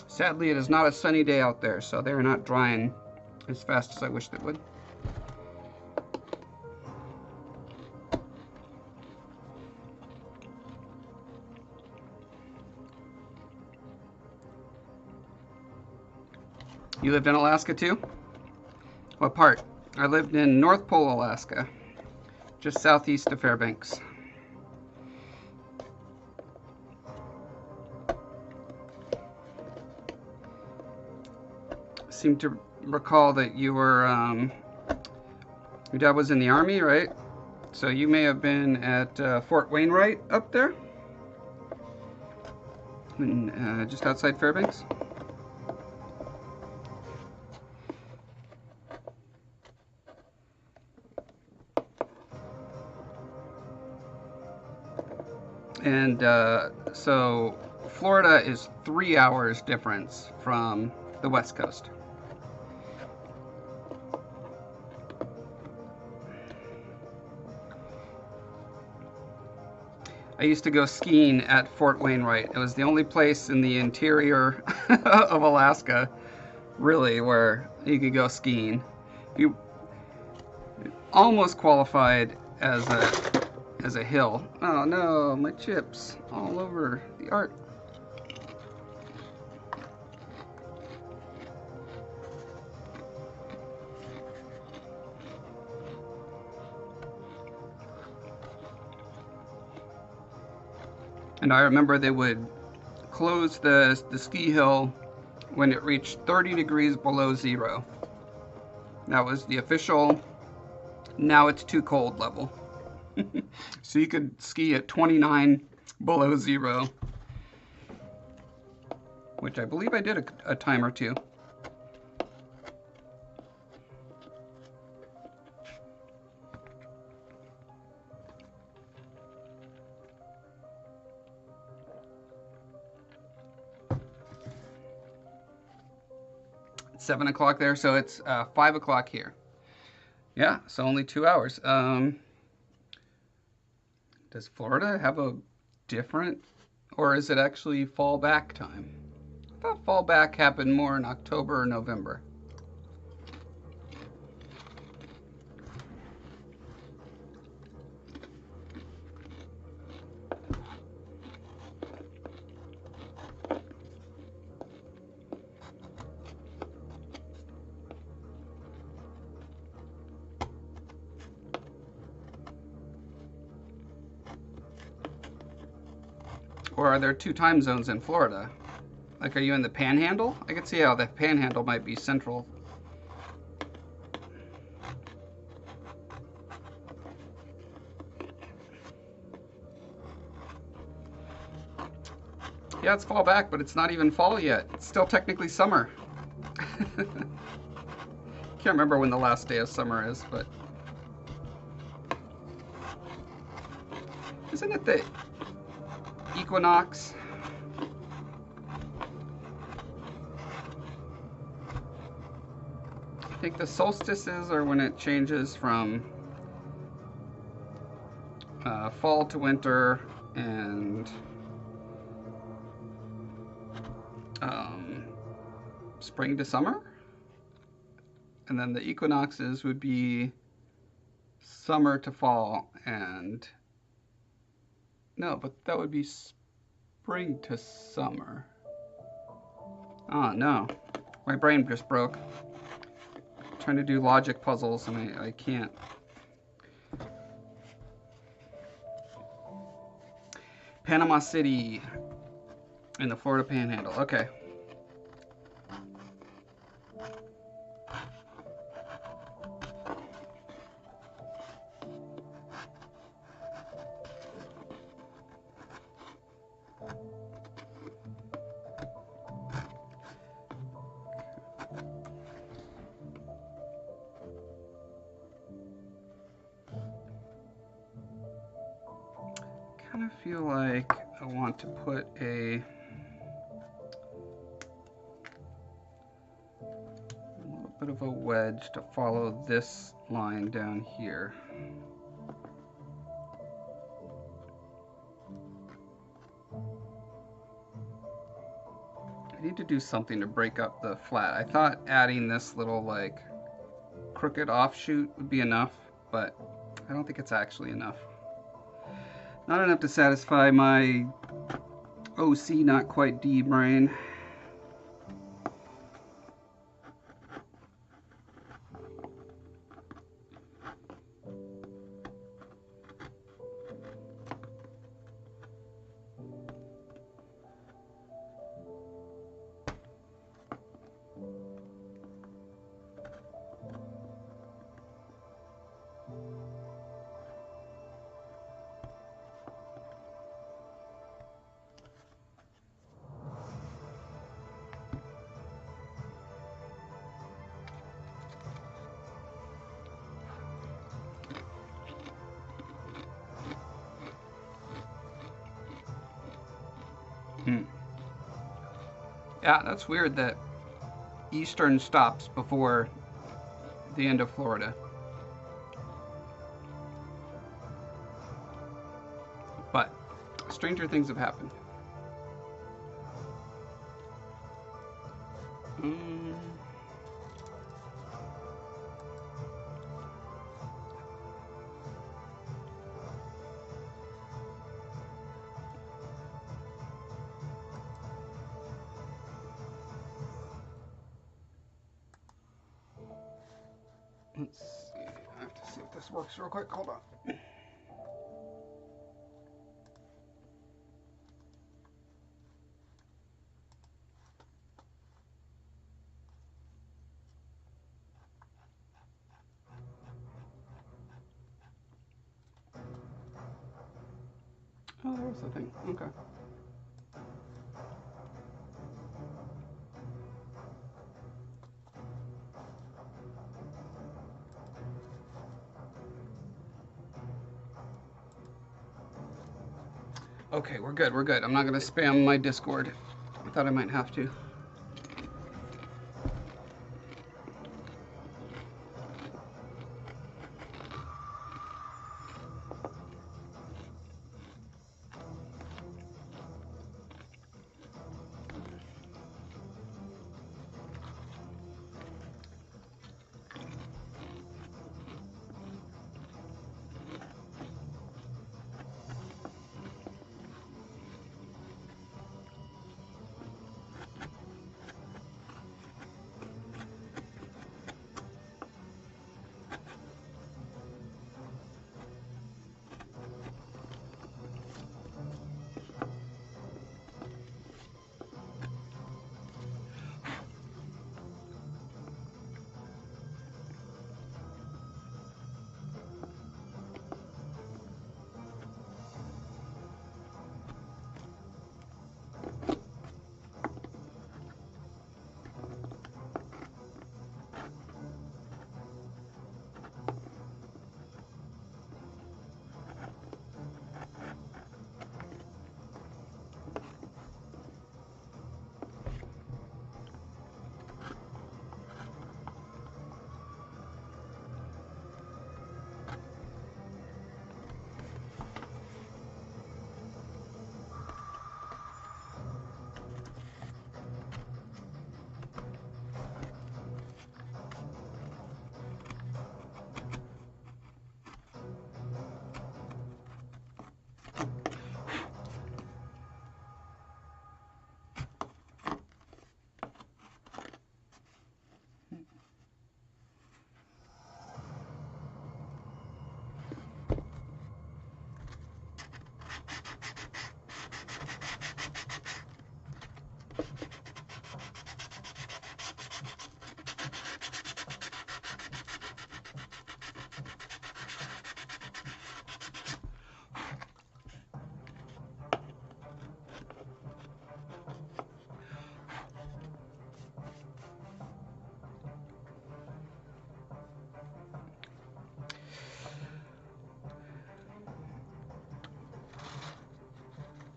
Sadly, it is not a sunny day out there, so they're not drying as fast as I wish they would. You lived in Alaska too? What part? I lived in North Pole, Alaska, just southeast of Fairbanks. Seem to recall that you were, your dad was in the Army, right? So you may have been at Fort Wainwright up there, just outside Fairbanks. And so Florida is 3 hours difference from the West Coast. I used to go skiing at Fort Wainwright. It was the only place in the interior of Alaska, really, where you could go skiing. You almost qualified as a hill. Oh no, my chips all over the art. And I remember they would close the ski hill when it reached 30 degrees below zero. That was the official, now it's too cold level. So you could ski at 29 below zero, which I believe I did a time or two. It's 7 o'clock there, so it's 5 o'clock here. Yeah, so only 2 hours. Does Florida have a different, or is it actually fall back time? I thought fall back happened more in October or November. Or are there 2 time zones in Florida? Like, are you in the Panhandle? I could see how the Panhandle might be central. Yeah, it's fall back, but it's not even fall yet. It's still technically summer. Can't remember when the last day of summer is, but... Isn't it the equinox? I think the solstices are when it changes from fall to winter and spring to summer. And then the equinoxes would be summer to fall, and no, but that would be spring to summer. Oh no, my brain just broke. I'm trying to do logic puzzles and I can't. Panama City in the Florida Panhandle. Okay. I kind of feel like I want to put a little bit of a wedge to follow this line down here. I need to do something to break up the flat. I thought adding this little like crooked offshoot would be enough, but I don't think it's actually enough. Not enough to satisfy my OC, not quite D brain. Yeah, that's weird that Eastern stops before the end of Florida. But Stranger things have happened. Let's see. I have to see if this works real quick. Hold on. Oh, there's the thing. Okay. Okay, we're good. We're good. I'm not going to spam my Discord. I thought I might have to.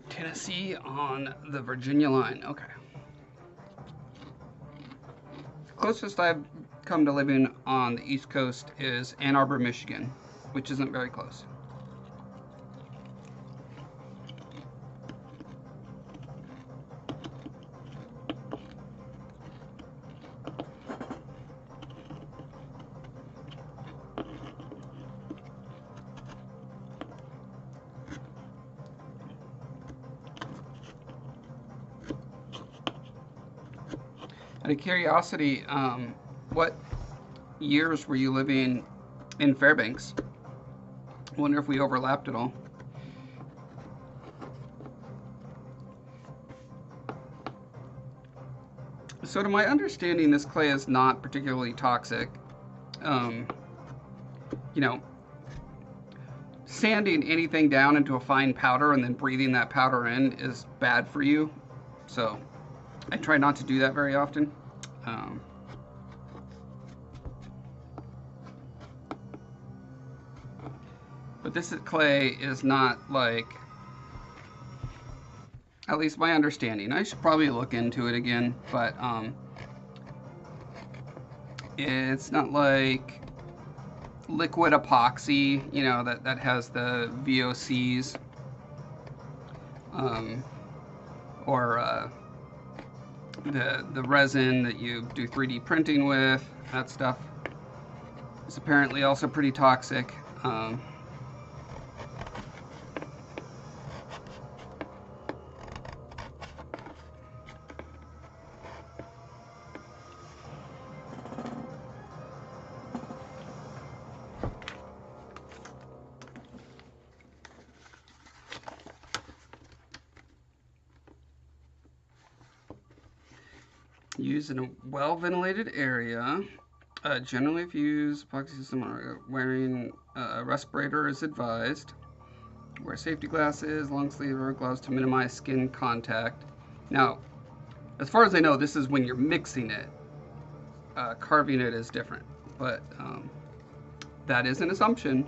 Tennessee on the Virginia line. Okay. The closest I've come to living on the East Coast is Ann Arbor, Michigan, which isn't very close. Out of curiosity, what years were you living in Fairbanks? I wonder if we overlapped at all. So to my understanding, this clay is not particularly toxic. You know, sanding anything down into a fine powder and then breathing that powder in is bad for you. So I try not to do that very often. But this clay is not like, at least my understanding. I should probably look into it again, but it's not like liquid epoxy, you know, that has the VOCs. or the resin that you do 3D printing with. That stuff is apparently also pretty toxic. Use in a well-ventilated area. Generally, if you use epoxy system, wearing a respirator is advised. Wear safety glasses, long sleeve or gloves to minimize skin contact. Now, as far as I know, this is when you're mixing it. Carving it is different, but that is an assumption.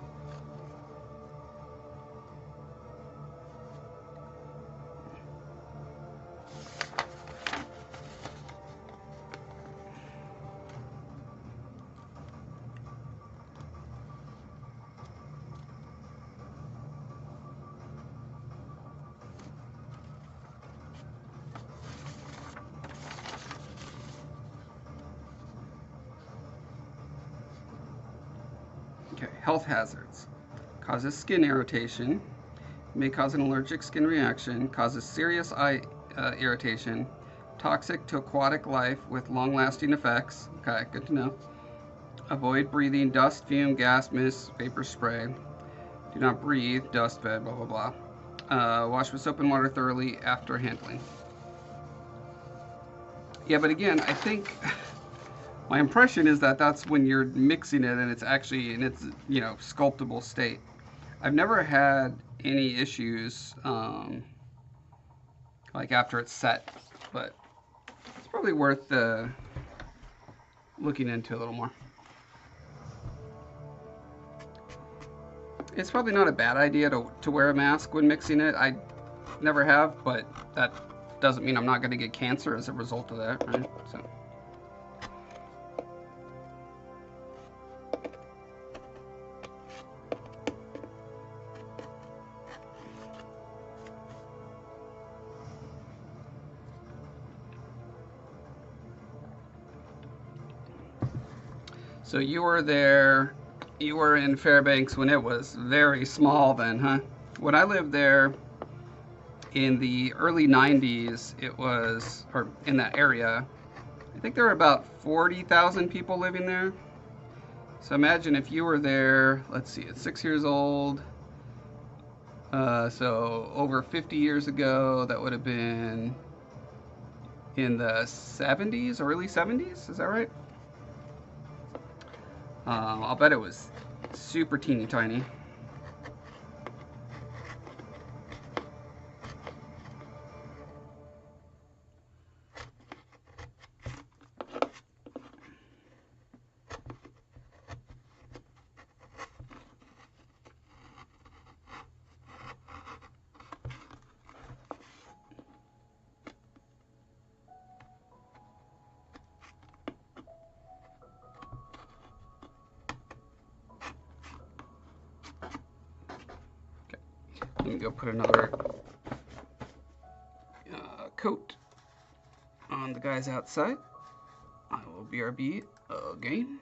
Okay, health hazards. Causes skin irritation, may cause an allergic skin reaction, causes serious eye irritation, toxic to aquatic life with long-lasting effects. Okay, good to know. Avoid breathing dust, fume, gas, mist, vapor spray. Do not breathe, dust, bed, blah, blah, blah. Wash with soap and water thoroughly after handling. Yeah, but again, I think my impression is that that's when you're mixing it and it's actually in its, sculptable state. I've never had any issues like after it's set, but it's probably worth looking into a little more. It's probably not a bad idea to wear a mask when mixing it. I never have, but that doesn't mean I'm not going to get cancer as a result of that, right? So you were there, you were in Fairbanks when it was very small then, huh? When I lived there in the early 90s, it was, or in that area, I think there were about 40,000 people living there. So imagine if you were there, let's see, at 6 years old, so over 50 years ago, that would have been in the 70s, early 70s, is that right? I'll bet it was super teeny tiny. Let me go put another coat on the guys outside. I will BRB again.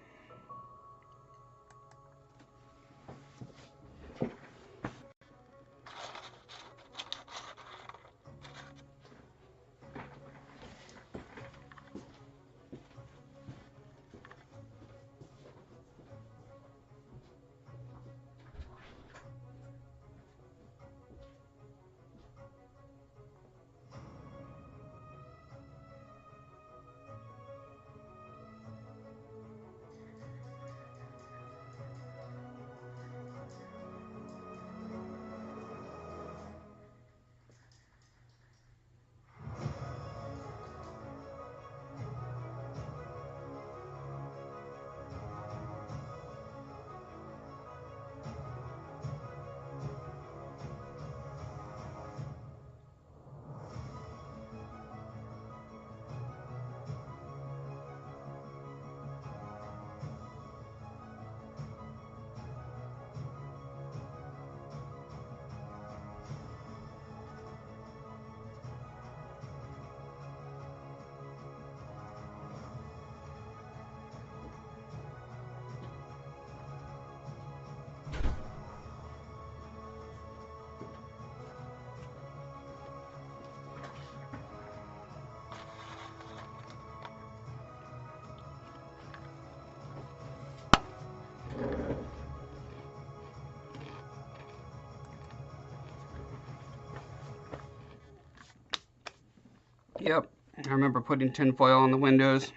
Yep, I remember putting tinfoil on the windows.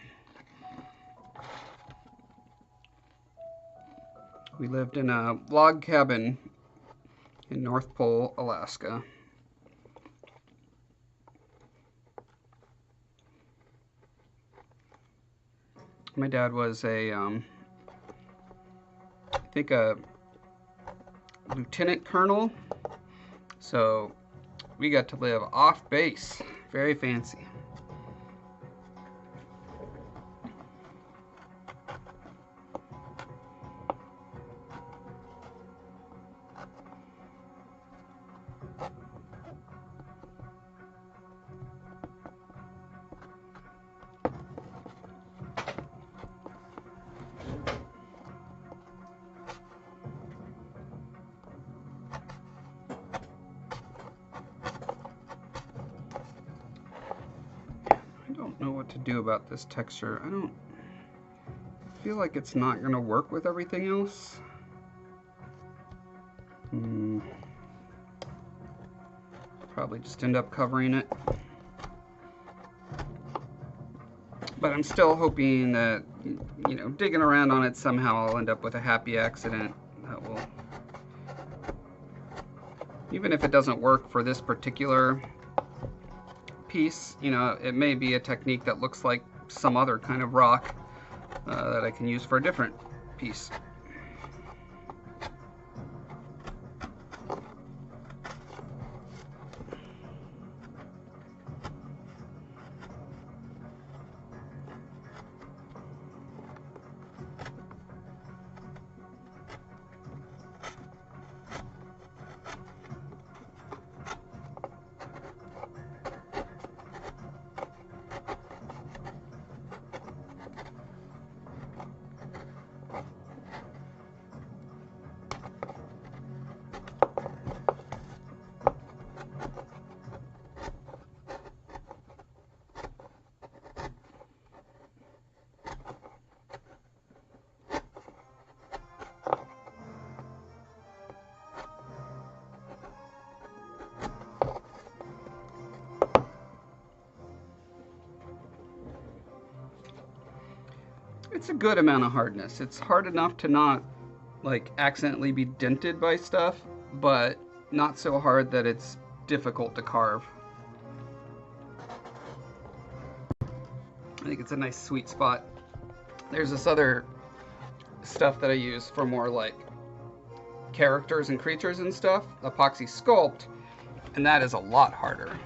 We lived in a log cabin in North Pole, Alaska. My dad was I think a lieutenant colonel, so we got to live off base. Very fancy. I don't know what to do about this texture. I don't feel like it's not going to work with everything else. Probably just end up covering it. But I'm still hoping that, you know, digging around on it somehow I'll end up with a happy accident that will, even if it doesn't work for this particular piece, you know, it may be a technique that looks like some other kind of rock that I can use for a different piece. It's a good amount of hardness. It's hard enough to not like accidentally be dented by stuff, but not so hard that it's difficult to carve. I think it's a nice sweet spot. There's this other stuff that I use for more like characters and creatures and stuff, epoxy sculpt, and that is a lot harder.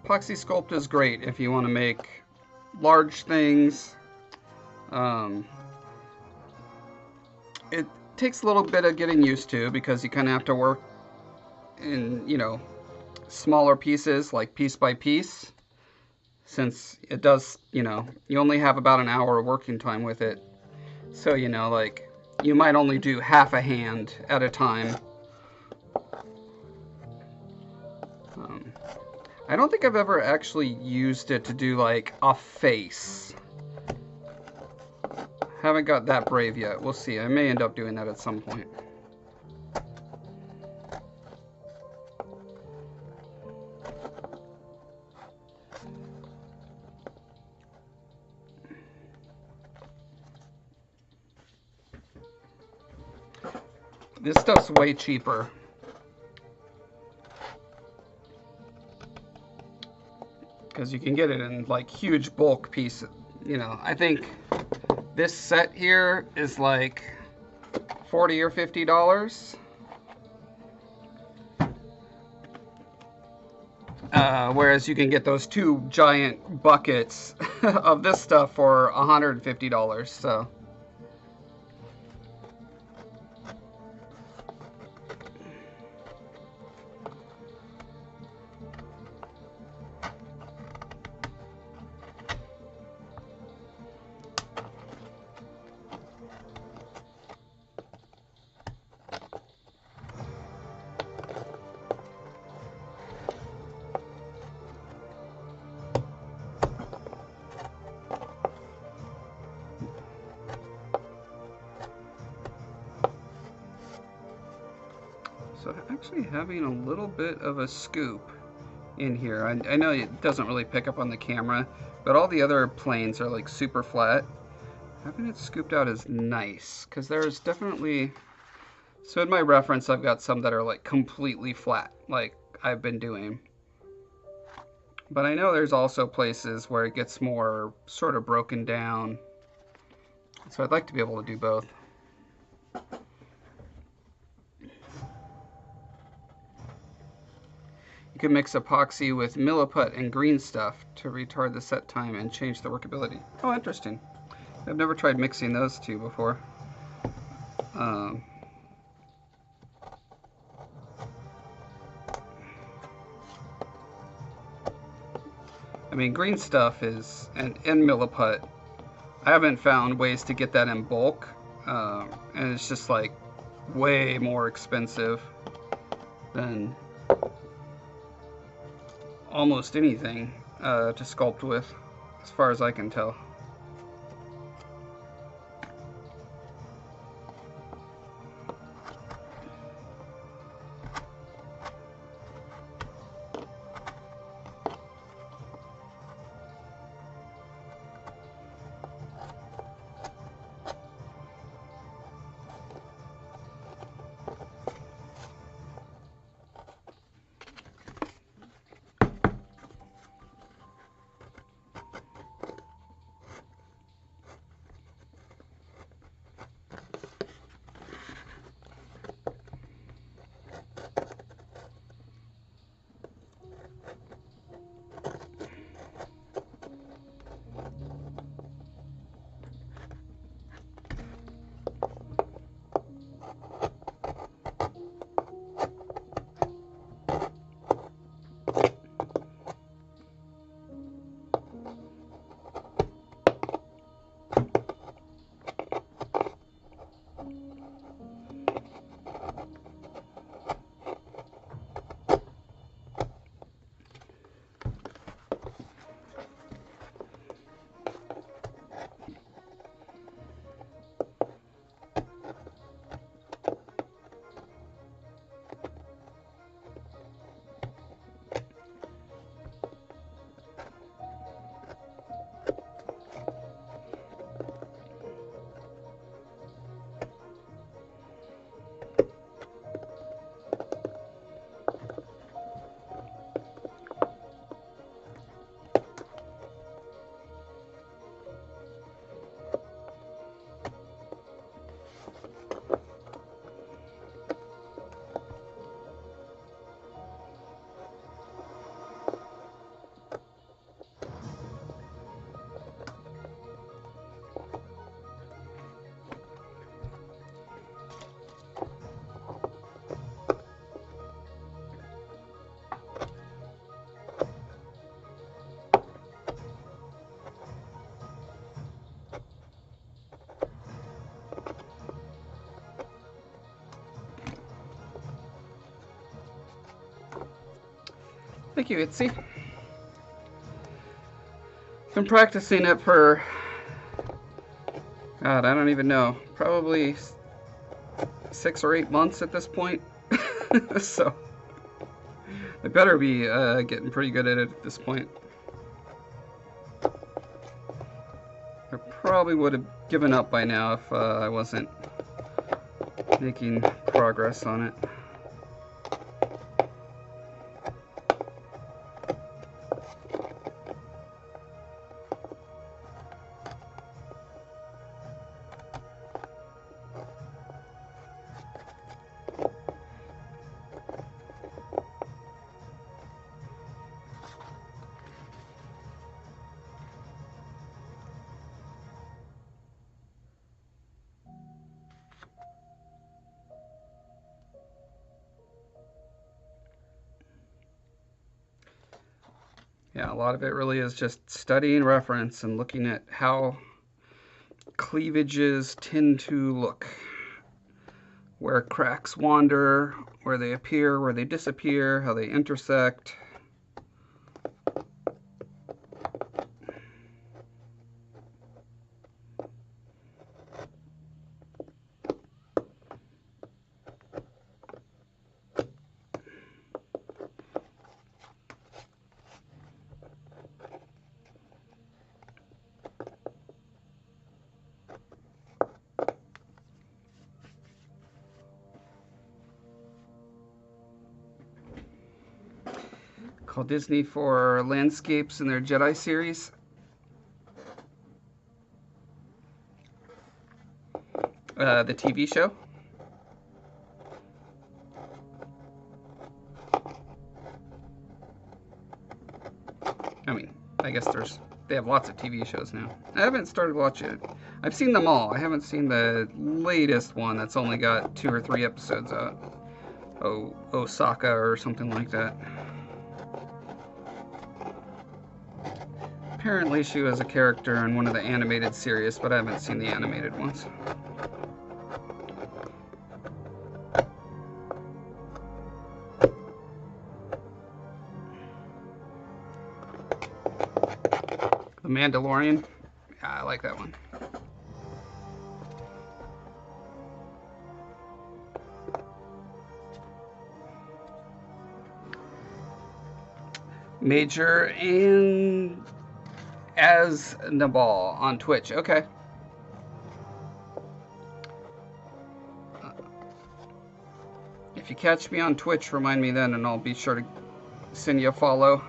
Epoxy sculpt is great if you want to make large things. It takes a little bit of getting used to because you kind of have to work in, you know, smaller pieces, like piece by piece, since it does, you know, you only have about an hour of working time with it. So, you know, like, you might only do half a hand at a time. I don't think I've ever actually used it to do like a face. Haven't got that brave yet. We'll see. I may end up doing that at some point. This stuff's way cheaper. Because you can get it in like huge bulk pieces. You know, I think this set here is like $40 or $50. Whereas you can get those 2 giant buckets of this stuff for $150. So. So actually having a little bit of a scoop in here. I know it doesn't really pick up on the camera, but all the other planes are like super flat. Having it scooped out is nice, because there's definitely... So in my reference, I've got some that are like completely flat, like I've been doing. But I know there's also places where it gets more sort of broken down. So I'd like to be able to do both. You can mix epoxy with milliput and green stuff to retard the set time and change the workability. Oh, interesting. I've never tried mixing those two before. I mean, green stuff is, and milliput, I haven't found ways to get that in bulk, and it's just like way more expensive than almost anything to sculpt with, as far as I can tell. Thank you, Itsy. Been practicing it for, God, I don't even know, probably 6 or 8 months at this point. So I better be getting pretty good at it at this point. I probably would have given up by now if I wasn't making progress on it. Yeah, a lot of it really is just studying reference and looking at how cleavages tend to look. Where cracks wander, where they appear, where they disappear, how they intersect. Call Disney for landscapes in their Jedi series. The TV show. I mean, I guess they have lots of TV shows now. I haven't started watching it. I've seen them all. I haven't seen the latest one that's only got 2 or 3 episodes out. Osaka or something like that. Apparently she was a character in one of the animated series, but I haven't seen the animated ones. The Mandalorian. Yeah, I like that one. Major and as Nabal on Twitch. Okay. If you catch me on Twitch, remind me then, and I'll be sure to send you a follow.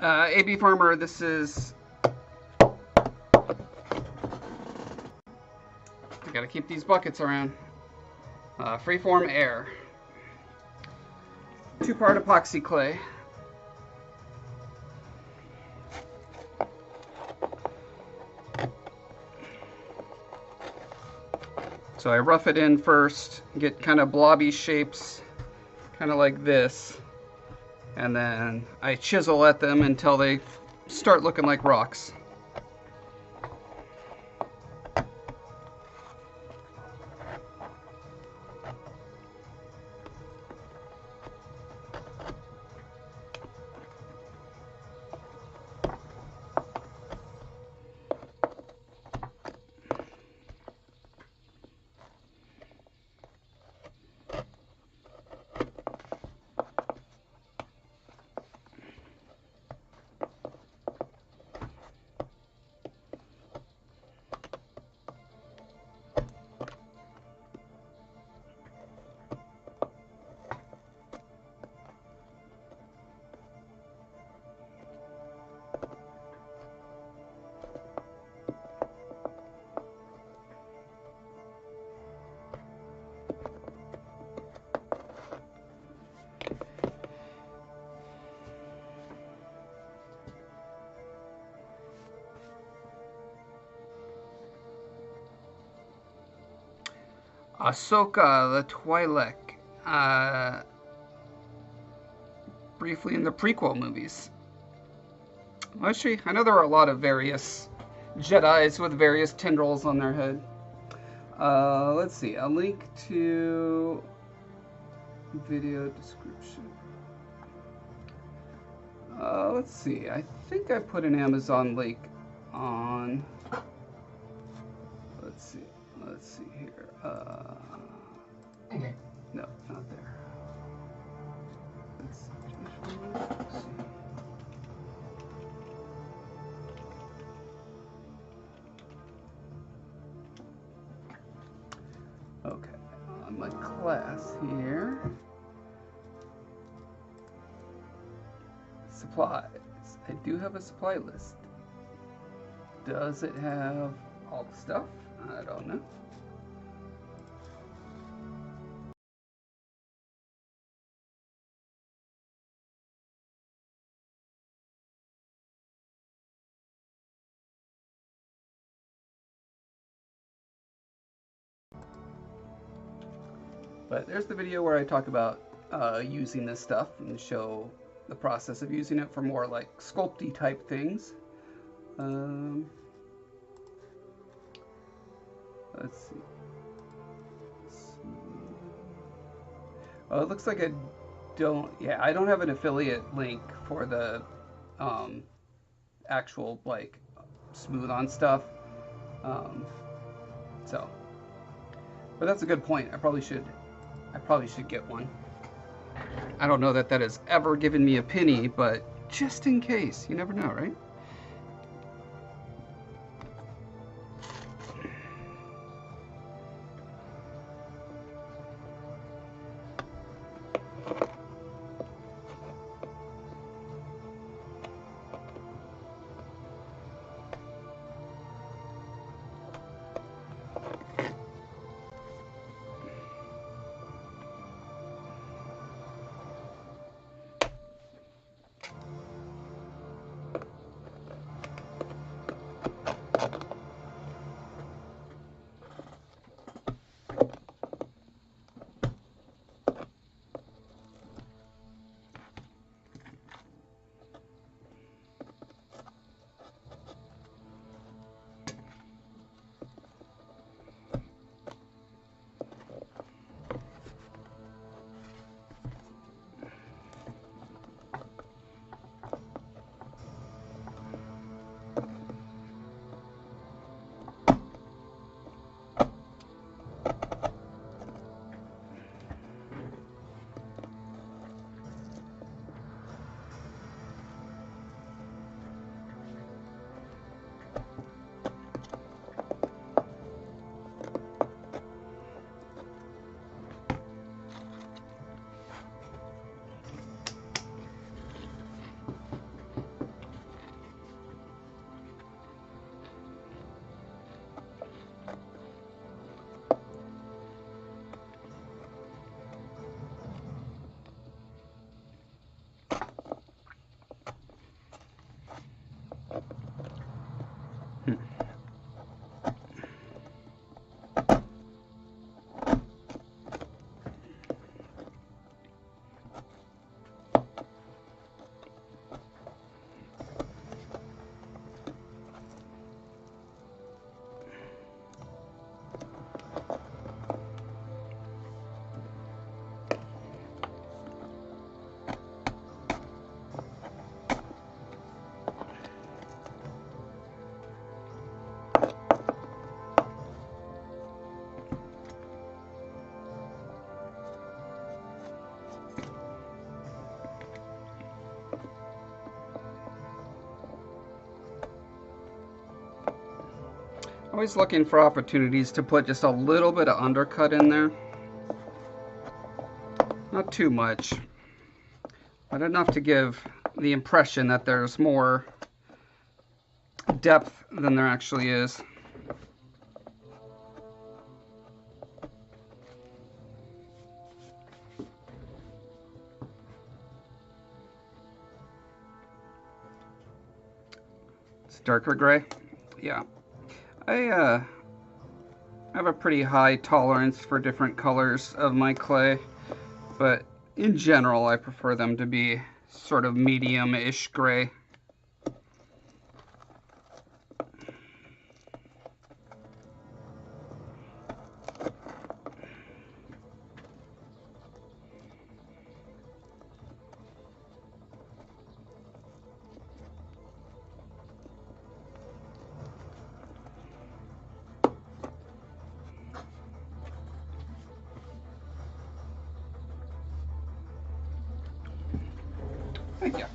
AB Farmer, this is... I gotta keep these buckets around. Freeform air. 2-part epoxy clay. So I rough it in first, get kind of blobby shapes, kind of like this, and then I chisel at them until they start looking like rocks. Ahsoka the Twi'lek, briefly in the prequel movies. Actually, I know there are a lot of various Jedis with various tendrils on their head. Let's see, a link to video description. Let's see, I think I put an Amazon link on, let's see here. Okay. No, not there. Let's see. Okay, on my class here. Supplies. I do have a supply list. Does it have all the stuff? I don't know. But there's the video where I talk about using this stuff and show the process of using it for more like sculpty type things. Let's see. Oh, it looks like I don't have an affiliate link for the actual like smooth on stuff. So, but that's a good point. I probably should get one. I don't know that that has ever given me a penny, but just in case, you never know, right? Always looking for opportunities to put just a little bit of undercut in there. Not too much, but enough to give the impression that there's more depth than there actually is. It's darker gray. Yeah. I have a pretty high tolerance for different colors of my clay, but in general I prefer them to be sort of medium-ish gray. Thank you.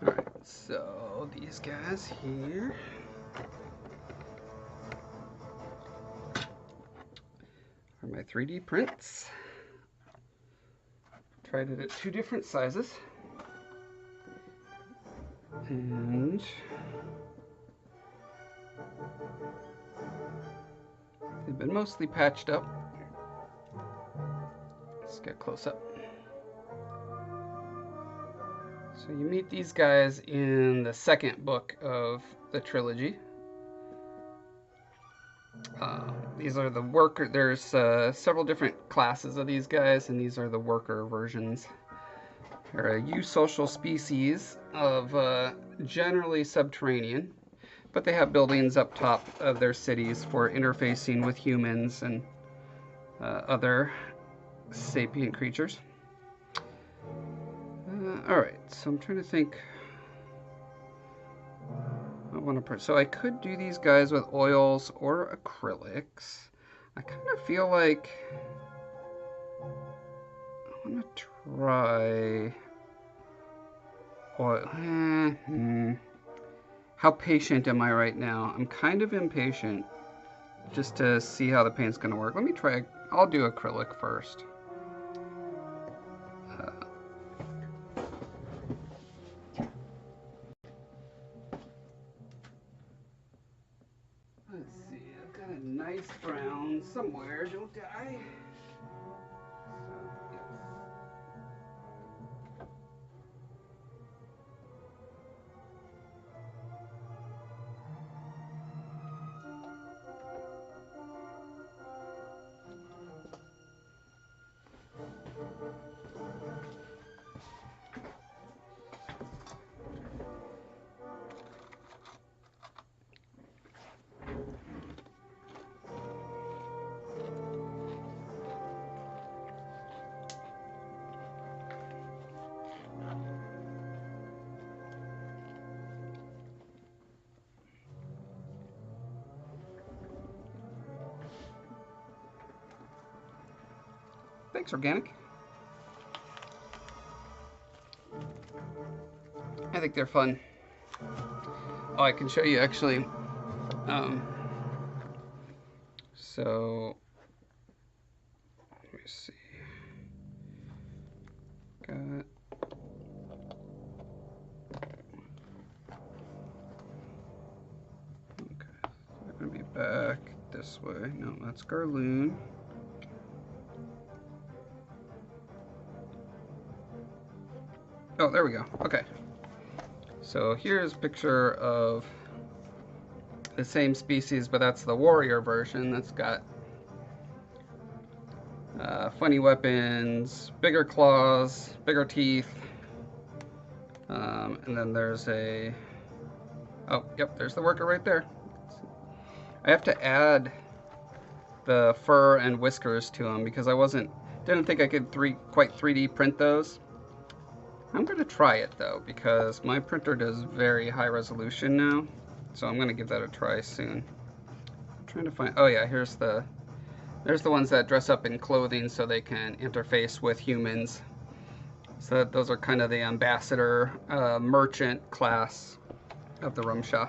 Alright, so these guys here are my 3D prints. Tried it at 2 different sizes. And they've been mostly patched up. Let's get close up. So you meet these guys in the second book of the trilogy. These are the worker. There's several different classes of these guys, and these are the worker versions. They're a eusocial species of generally subterranean, but they have buildings up top of their cities for interfacing with humans and other sapient creatures. Alright, so I'm trying to think. So I could do these guys with oils or acrylics. I kind of feel like I want to try oil. How patient am I right now? I'm kind of impatient just to see how the paint's going to work. Let me try. I'll do acrylic first. Let's see, I've got a nice brown somewhere, don't I? So, yes. Thanks, Organic. I think they're fun. Oh, I can show you actually. So, let me see. Got. Okay, so they're gonna be back this this way. No, that's Garloon. Oh, there we go. Okay. So here's a picture of the same species, but that's the warrior version. That's got funny weapons, bigger claws, bigger teeth. And then there's a... Oh, yep, there's the worker right there. I have to add the fur and whiskers to them because I didn't think I could quite 3D print those. I'm going to try it though because my printer does very high resolution now, so I'm going to give that a try soon. I'm trying to find... Oh yeah, there's the ones that dress up in clothing so they can interface with humans. So those are kind of the ambassador merchant class of the Rumsha.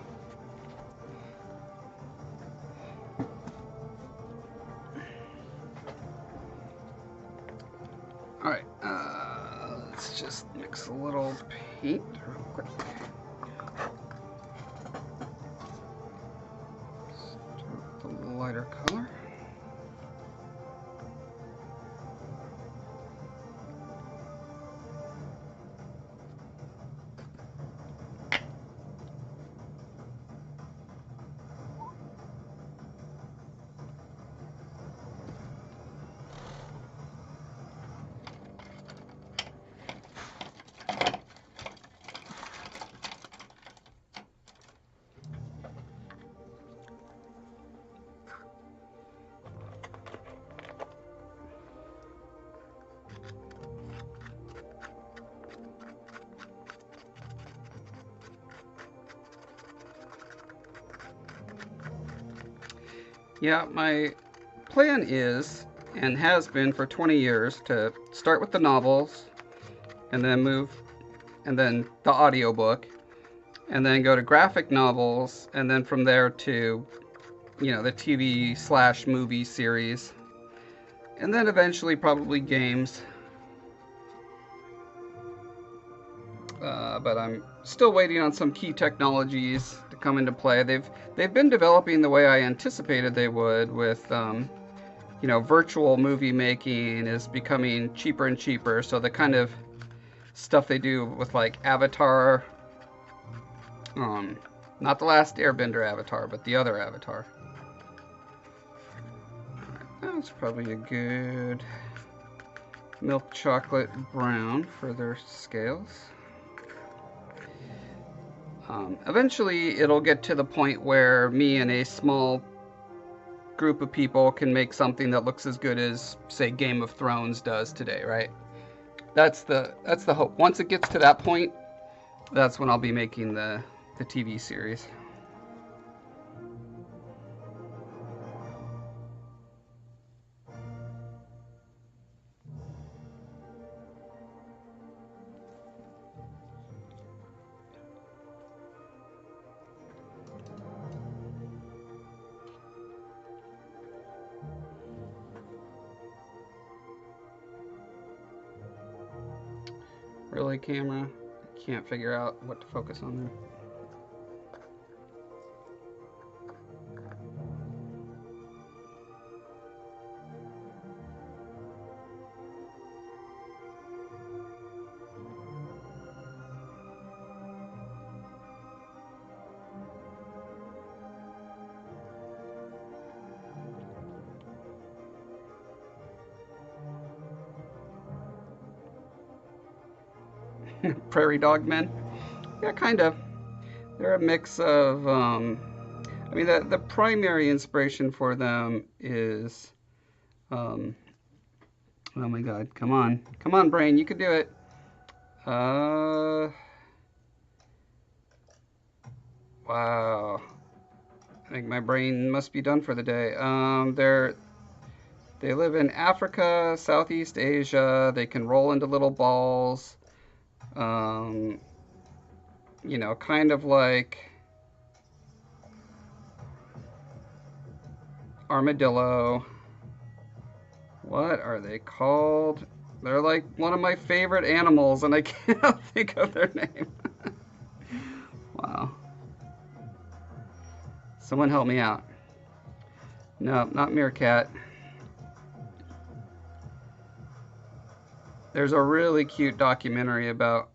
Alright, let's just mix a little paint real quick. Start with a lighter color. Yeah, my plan is, and has been for 20 years, to start with the novels, and then the audiobook, and then go to graphic novels, and then from there to, the TV/movie series, and then eventually probably games. But I'm still waiting on some key technologies to come into play. They've been developing the way I anticipated they would with, virtual movie making is becoming cheaper and cheaper. So the kind of stuff they do with like Avatar, not the last Airbender Avatar, but the other Avatar. That's probably a good milk chocolate brown for their scales. Eventually, it'll get to the point where me and a small group of people can make something that looks as good as, say, Game of Thrones does today, right? That's the hope. Once it gets to that point, that's when I'll be making the TV series. Really, camera? I can't figure out what to focus on there. Prairie dog men? Yeah, kind of. They're a mix of, the primary inspiration for them is, oh my god, come on, brain, you can do it. Wow. I think my brain must be done for the day. They live in Africa, Southeast Asia. They can roll into little balls. Kind of like armadillo. What are they called? They're like one of my favorite animals, and I can't think of their name. Wow. Someone help me out. No, not meerkat. There's a really cute documentary about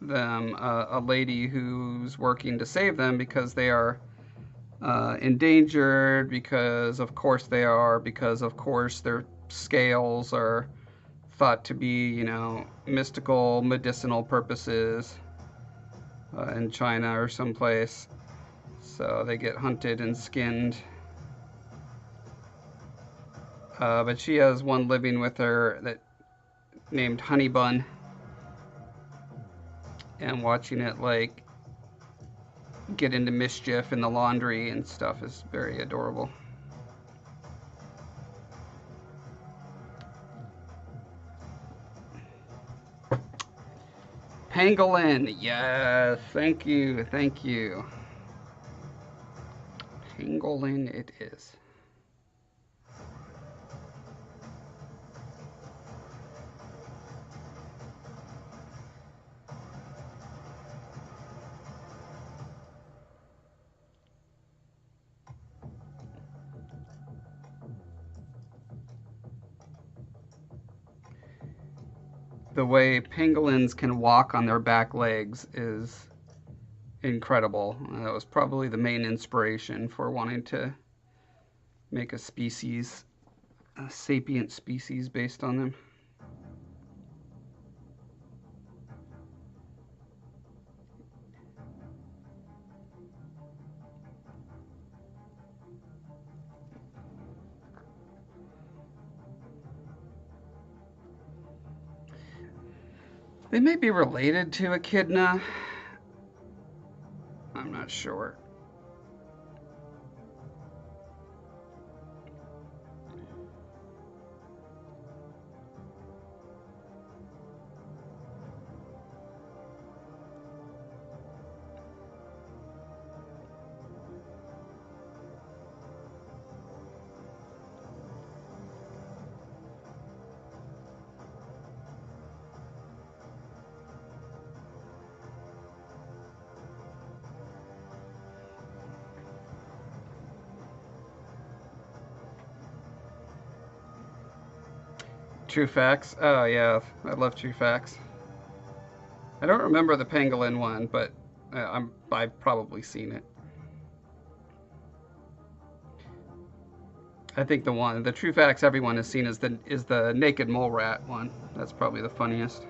them, a lady who's working to save them because they are endangered, because of course they are, because of course their scales are thought to be, mystical, medicinal purposes in China or someplace. So they get hunted and skinned. But she has one living with her that named Honey Bun, and watching it like get into mischief in the laundry and stuff is very adorable. Pangolin, yes, thank you, thank you. Pangolin it is. The way pangolins can walk on their back legs is incredible. That was probably the main inspiration for wanting to make a species, a sapient species based on them. They may be related to echidna. I'm not sure. True facts. Oh yeah, I love true facts. I don't remember the pangolin one, but I've probably seen it. I think the true facts everyone has seen is the naked mole rat one. That's probably the funniest.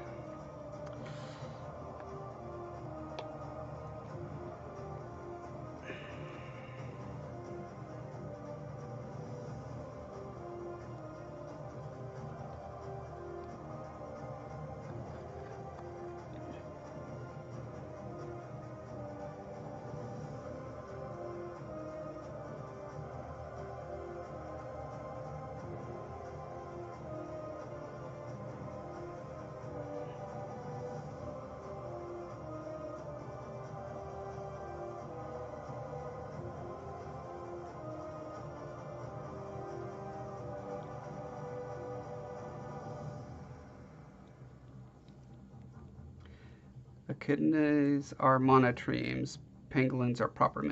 Echidnas are monotremes. Pangolins are proper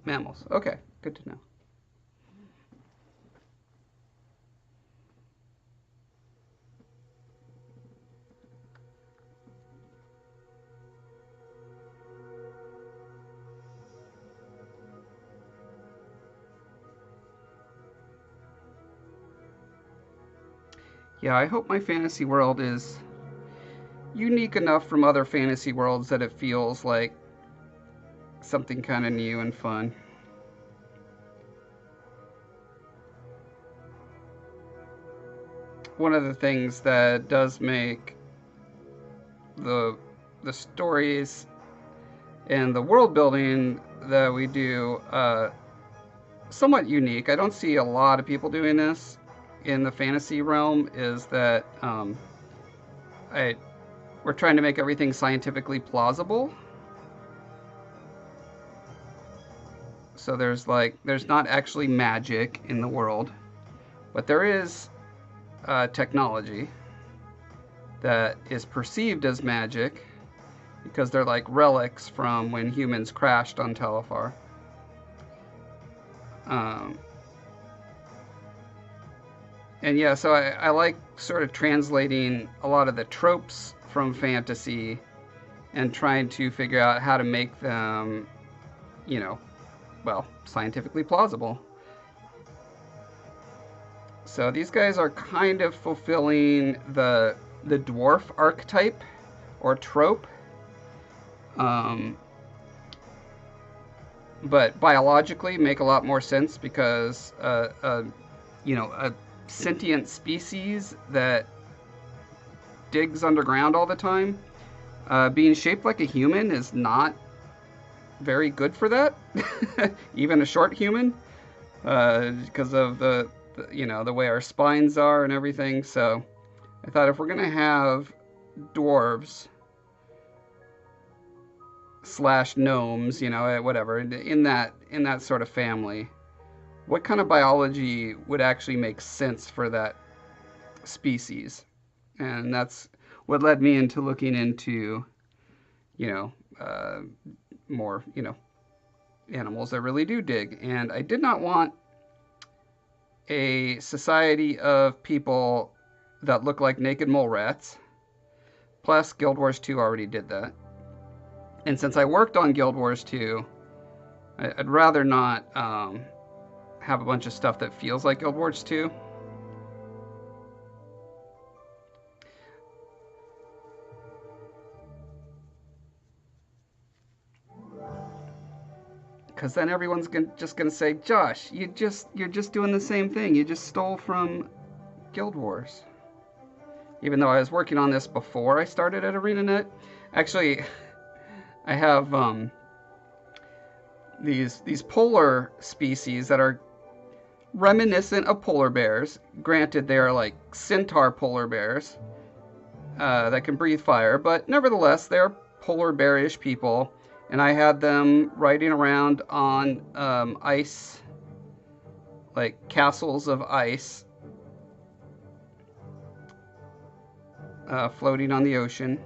mammals. Okay, good to know. Yeah, I hope my fantasy world is unique enough from other fantasy worlds that it feels like something kind of new and fun. One of the things that does make the the stories and the world building that we do somewhat unique. I don't see a lot of people doing this in the fantasy realm. Is that I we're trying to make everything scientifically plausible. So there's not actually magic in the world, but there is technology that is perceived as magic because they're like relics from when humans crashed on Telefar. Um, And yeah, so I like sort of translating a lot of the tropes from fantasy and trying to figure out how to make them, you know, well, scientifically plausible. So these guys are kind of fulfilling the dwarf archetype or trope, um, but biologically make a lot more sense because a sentient species that digs underground all the time, being shaped like a human is not very good for that. Even a short human, because of the way our spines are and everything. So I thought if we're gonna have dwarves slash gnomes, whatever, in that sort of family, what kind of biology would actually make sense for that species? And that's what led me into looking into, you know, more, animals that really do dig. And I did not want a society of people that look like naked mole rats. Plus, Guild Wars 2 already did that. And since I worked on Guild Wars 2, I'd rather not have a bunch of stuff that feels like Guild Wars 2. Because then everyone's just gonna say, Josh, you're just doing the same thing. You just stole from Guild Wars. Even though I was working on this before I started at ArenaNet. Actually, I have these polar species that are reminiscent of polar bears. Granted, they are like centaur polar bears that can breathe fire, but nevertheless, they're polar bearish people. And I had them riding around on ice, like castles of ice, floating on the ocean.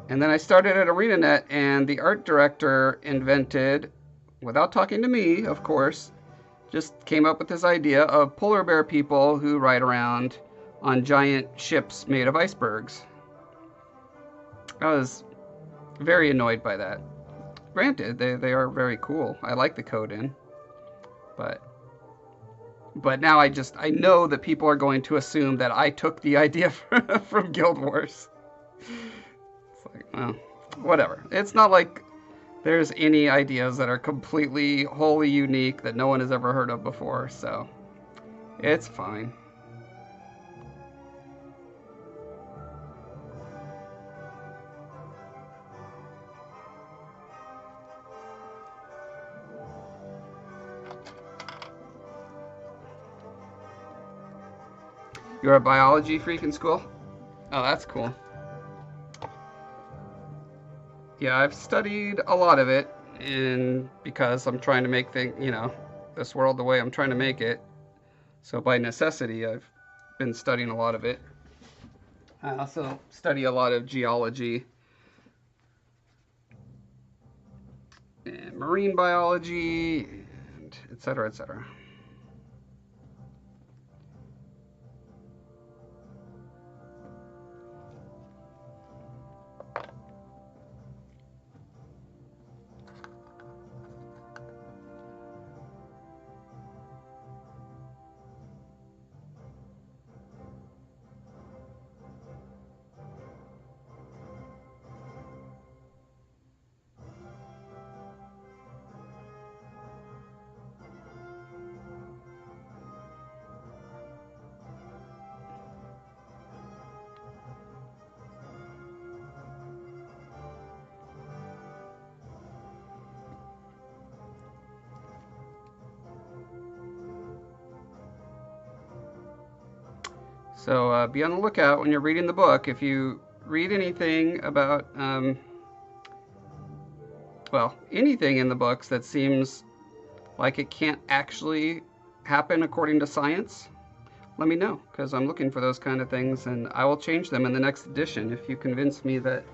And then I started at ArenaNet, and the art director invented, without talking to me, of course, just came up with this idea of polar bear people who ride around on giant ships made of icebergs. I was very annoyed by that. Granted, they are very cool. I like the Coden. But now I know that people are going to assume that I took the idea from Guild Wars. It's like, well, whatever. It's not like there's any ideas that are completely, wholly unique that no one has ever heard of before, so it's fine. You're a biology freak in school? Oh, that's cool. Yeah, I've studied a lot of it, and because I'm trying to make this world the way I'm trying to make it. So by necessity, I've been studying a lot of it. I also study a lot of geology and marine biology, and et cetera, et cetera. So be on the lookout when you're reading the book. If you read anything about, anything in the books that seems like it can't actually happen according to science, let me know, because I'm looking for those kind of things, and I will change them in the next edition if you convince me that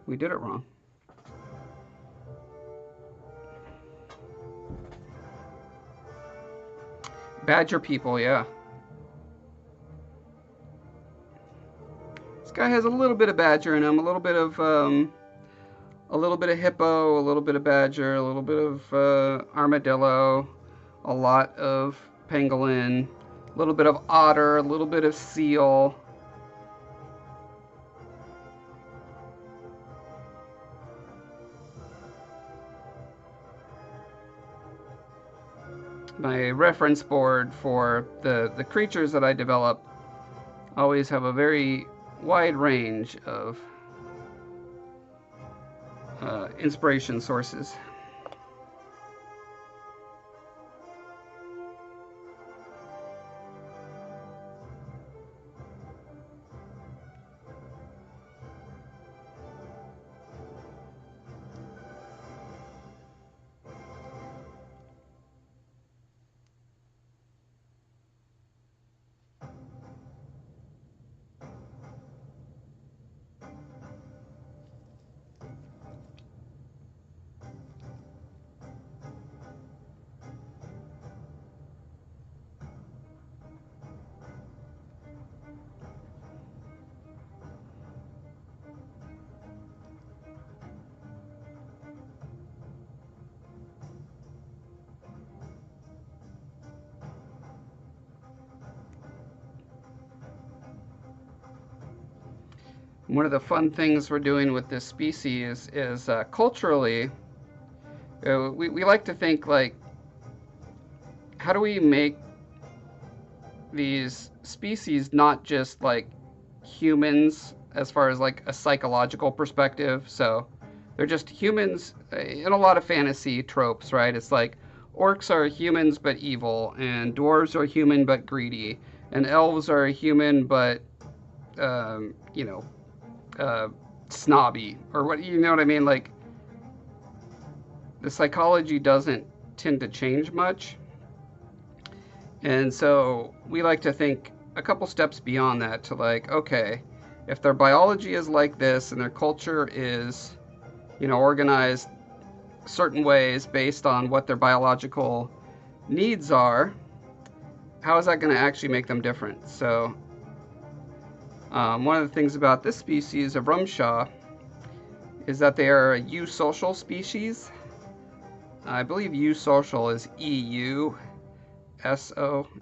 we did it wrong. Badger people, yeah. This guy has a little bit of badger in him, a little bit of hippo, a little bit of badger, a little bit of armadillo, a lot of pangolin, a little bit of otter, a little bit of seal. My reference board for the creatures that I develop always have a very wide range of inspiration sources. One of the fun things we're doing with this species is culturally, we like to think like, how do we make these species not just like humans as far as like a psychological perspective? So they're just humans in a lot of fantasy tropes, right? It's like orcs are humans but evil, and dwarves are human but greedy, and elves are human but you know, snobby, or what, you know what I mean? Like, the psychology doesn't tend to change much. And so we like to think a couple steps beyond that to like, okay, if their biology is like this and their culture is, you know, organized certain ways based on what their biological needs are, how is that going to actually make them different? So one of the things about this species of rumshaw is that they are a eusocial species. I believe eusocial is E-U-S-O,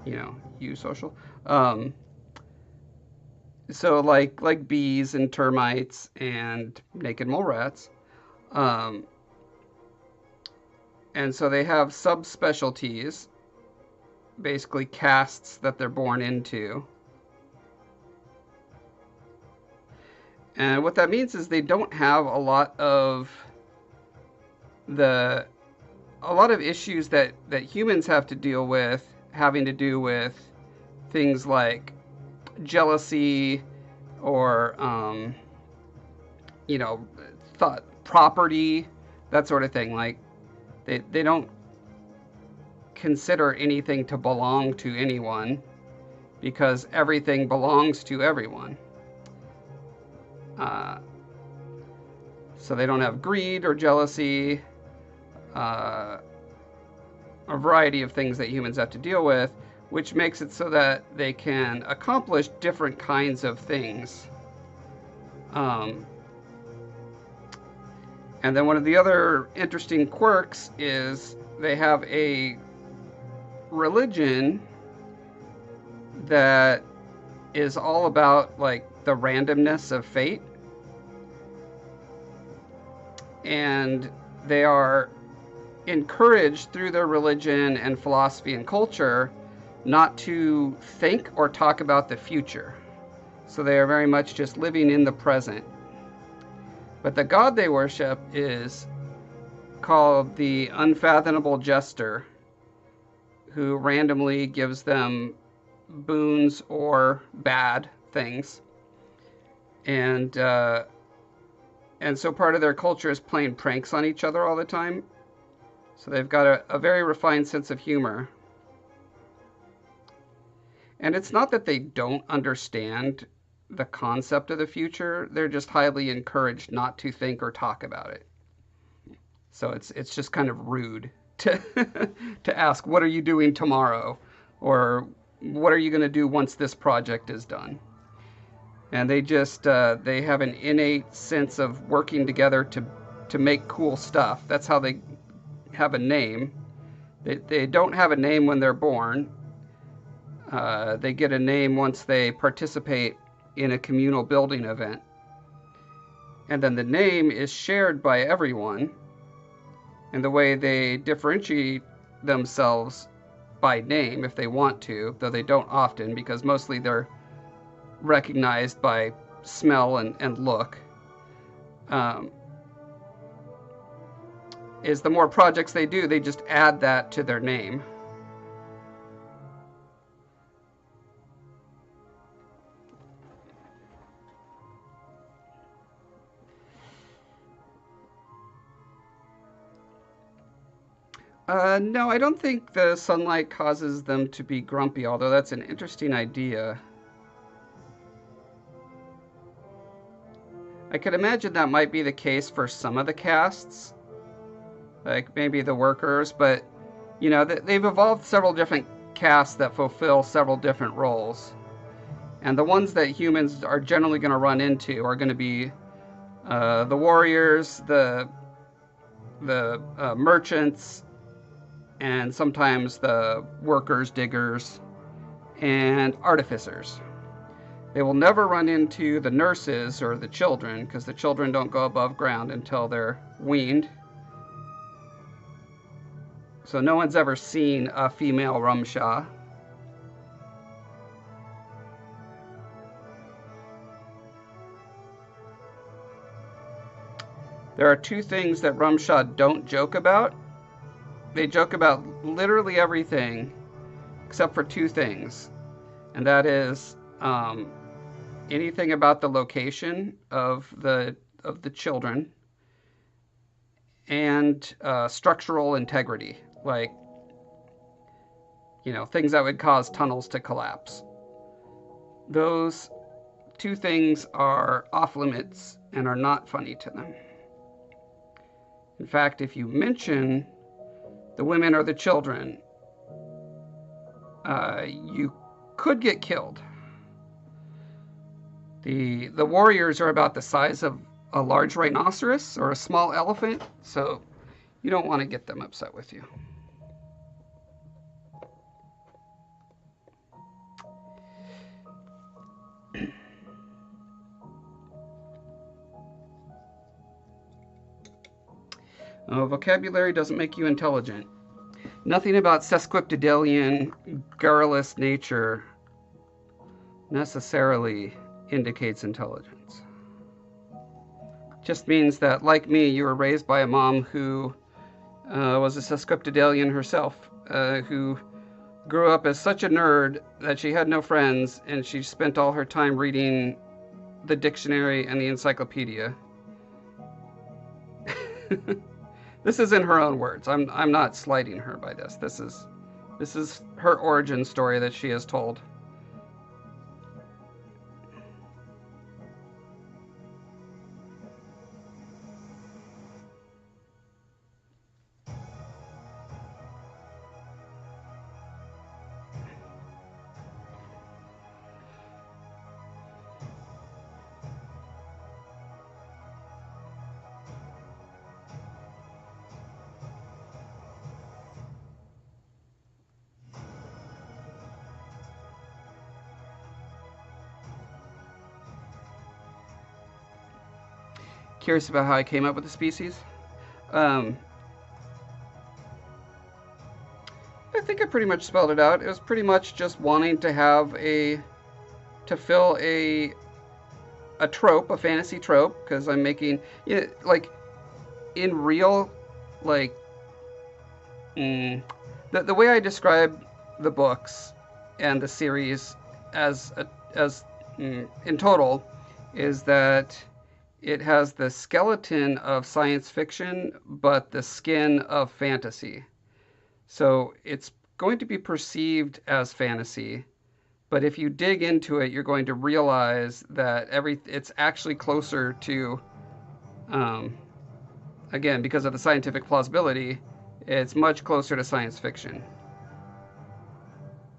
you know, eusocial. So like bees and termites and naked mole rats. And so they have subspecialties, basically castes that they're born into. And what that means is they don't have a lot of issues that humans have to deal with, having to do with things like jealousy or you know, property, that sort of thing. Like they don't consider anything to belong to anyone because everything belongs to everyone. So they don't have greed or jealousy, a variety of things that humans have to deal with, which makes it so that they can accomplish different kinds of things. And then one of the other interesting quirks is they have a religion that is all about like the randomness of fate. And they are encouraged through their religion and philosophy and culture not to think or talk about the future. So they are very much just living in the present. But the god they worship is called the Unfathomable Jester, who randomly gives them boons or bad things. And so part of their culture is playing pranks on each other all the time. So they've got a very refined sense of humor. And it's not that they don't understand the concept of the future. They're just highly encouraged not to think or talk about it. So it's just kind of rude to to ask, what are you doing tomorrow? or what are you going to do once this project is done? And they just they have an innate sense of working together to make cool stuff. That's how they have a name. They don't have a name when they're born. They get a name once they participate in a communal building event. And then the name is shared by everyone. And the way they differentiate themselves by name, if they want to, though they don't often, because mostly they're recognized by smell and look, is the more projects they do, they just add that to their name. No, I don't think the sunlight causes them to be grumpy, although that's an interesting idea. I could imagine that might be the case for some of the casts, like maybe the workers, but you know, they've evolved several different casts that fulfill several different roles. And the ones that humans are generally going to run into are going to be the warriors, the merchants, and sometimes the workers, diggers, and artificers. They will never run into the nurses or the children, because the children don't go above ground until they're weaned. So no one's ever seen a female Rumsha. There are two things that Rumsha don't joke about. They joke about literally everything except for two things, and that is anything about the location of the children and structural integrity, like, you know, things that would cause tunnels to collapse. Those two things are off limits and are not funny to them. In fact, if you mention the women or the children, you could get killed. The warriors are about the size of a large rhinoceros or a small elephant, so you don't want to get them upset with you. Vocabulary doesn't make you intelligent. Nothing about sesquipedalian, garrulous nature necessarily indicates intelligence. Just means that, like me, you were raised by a mom who was a sesquipedalian herself, who grew up as such a nerd that she had no friends, and she spent all her time reading the dictionary and the encyclopedia. This is in her own words. I'm not slighting her by this. This is her origin story that she has told. Curious about how I came up with the species? I think I pretty much spelled it out. It was pretty much just wanting to have to fill a trope, a fantasy trope, because I'm making, you know, like, in real, like, the way I describe the books and the series as in total is that it has the skeleton of science fiction, but the skin of fantasy. So it's going to be perceived as fantasy, but if you dig into it, you're going to realize that it's actually closer to, again, because of the scientific plausibility, it's much closer to science fiction.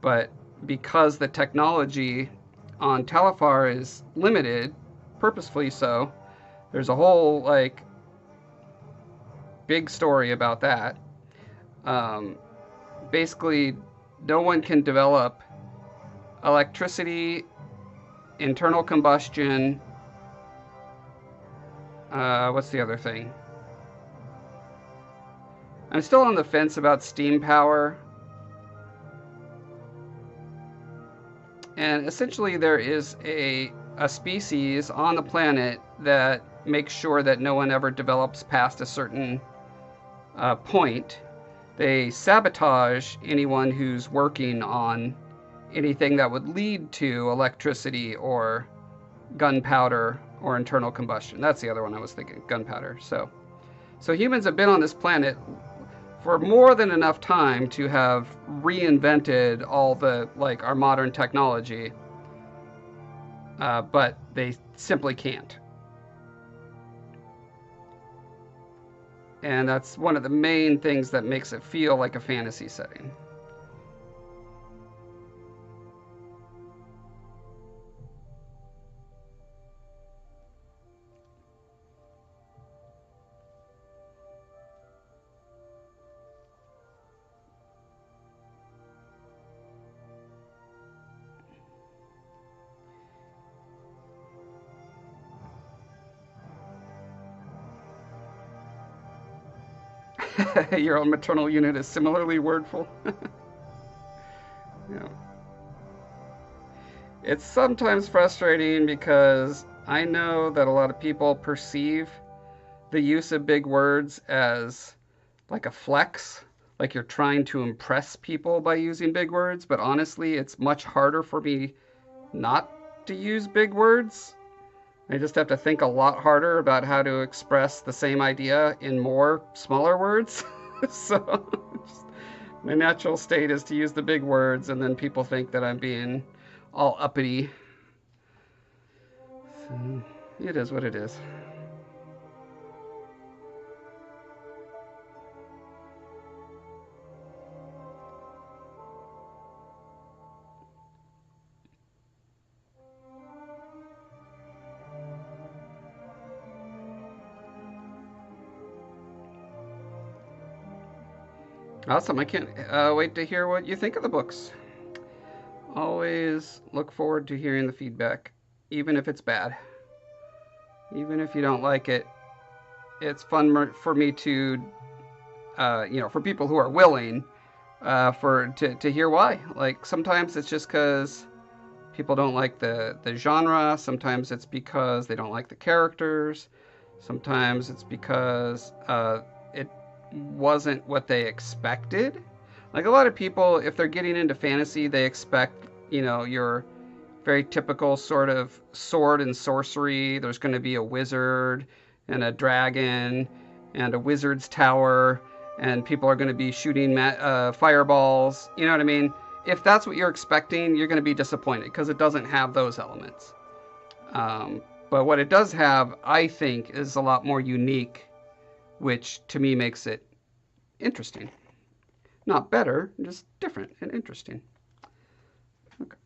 But because the technology on Telefar is limited, purposefully so, there's a whole like big story about that. Basically, no one can develop electricity, internal combustion. What's the other thing? I'm still on the fence about steam power. And essentially, there is a species on the planet that makes sure that no one ever develops past a certain point. They sabotage anyone who's working on anything that would lead to electricity or gunpowder or internal combustion. That's the other one I was thinking, gunpowder. So humans have been on this planet for more than enough time to have reinvented all the, like, our modern technology, but they simply can't. And that's one of the main things that makes it feel like a fantasy setting. Your own maternal unit is similarly wordful. Yeah. It's sometimes frustrating because I know that a lot of people perceive the use of big words as like a flex, like you're trying to impress people by using big words, but honestly, it's much harder for me not to use big words. I just have to think a lot harder about how to express the same idea in more smaller words. So my natural state is to use the big words, and then people think that I'm being all uppity. So it is what it is. Awesome. I can't wait to hear what you think of the books. Always look forward to hearing the feedback, even if it's bad. Even if you don't like it, it's fun for me to, for people who are willing, to hear why. Like, sometimes it's just because people don't like the genre. Sometimes it's because they don't like the characters. Sometimes it's because it wasn't what they expected. Like, a lot of people, if they're getting into fantasy, they expect, your very typical sort of sword and sorcery. There's going to be a wizard and a dragon and a wizard's tower, and people are going to be shooting fireballs. You know what I mean? If that's what you're expecting, you're going to be disappointed because it doesn't have those elements. But what it does have, I think, is a lot more unique, which to me makes it interesting. Not better, just different and interesting. Okay.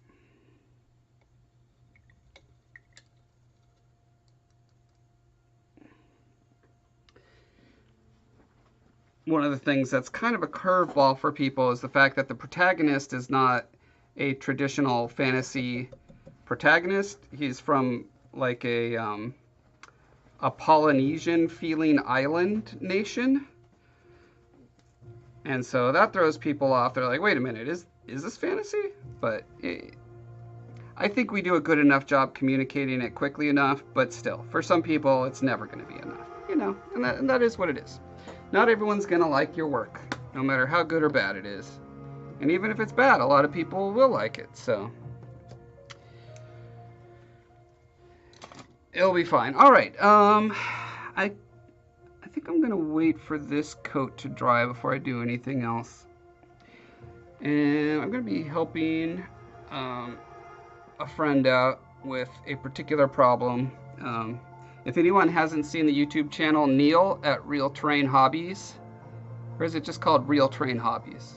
One of the things that's kind of a curveball for people is the fact that the protagonist is not a traditional fantasy protagonist. He's from like a Polynesian feeling island nation. And so that throws people off. They're like, wait a minute, is this fantasy? But I think we do a good enough job communicating it quickly enough, but still, for some people, it's never going to be enough, and that is what it is. Not everyone's going to like your work, no matter how good or bad it is. And even if it's bad, a lot of people will like it, so it'll be fine. All right, I think I'm going to wait for this coat to dry before I do anything else. And I'm going to be helping a friend out with a particular problem. If anyone hasn't seen the YouTube channel Neil at Real Terrain Hobbies, or is it just called Real Terrain Hobbies?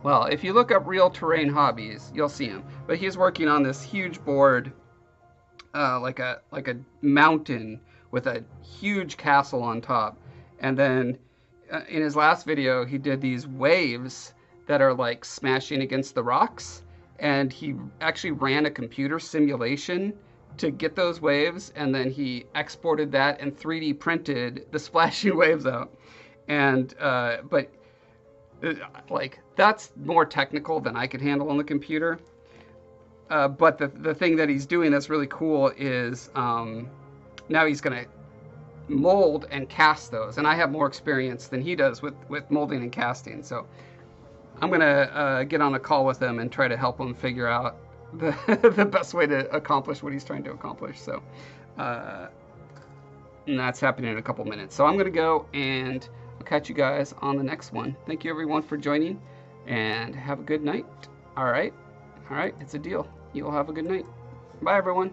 Well, if you look up real terrain hobbies, you'll see him. But he's working on this huge board, like a mountain with a huge castle on top. And then in his last video, he did these waves that are like smashing against the rocks. And he actually ran a computer simulation to get those waves, and then he exported that and 3D printed the splashing waves out. And but like that's more technical than I could handle on the computer. But the thing that he's doing that's really cool is now he's gonna mold and cast those, and I have more experience than he does with molding and casting. So I'm gonna get on a call with him and try to help him figure out the the best way to accomplish what he's trying to accomplish. So and that's happening in a couple minutes. So I'm gonna go, and I'll catch you guys on the next one. Thank you everyone for joining, and have a good night. All right, it's a deal. You'll have a good night. Bye everyone.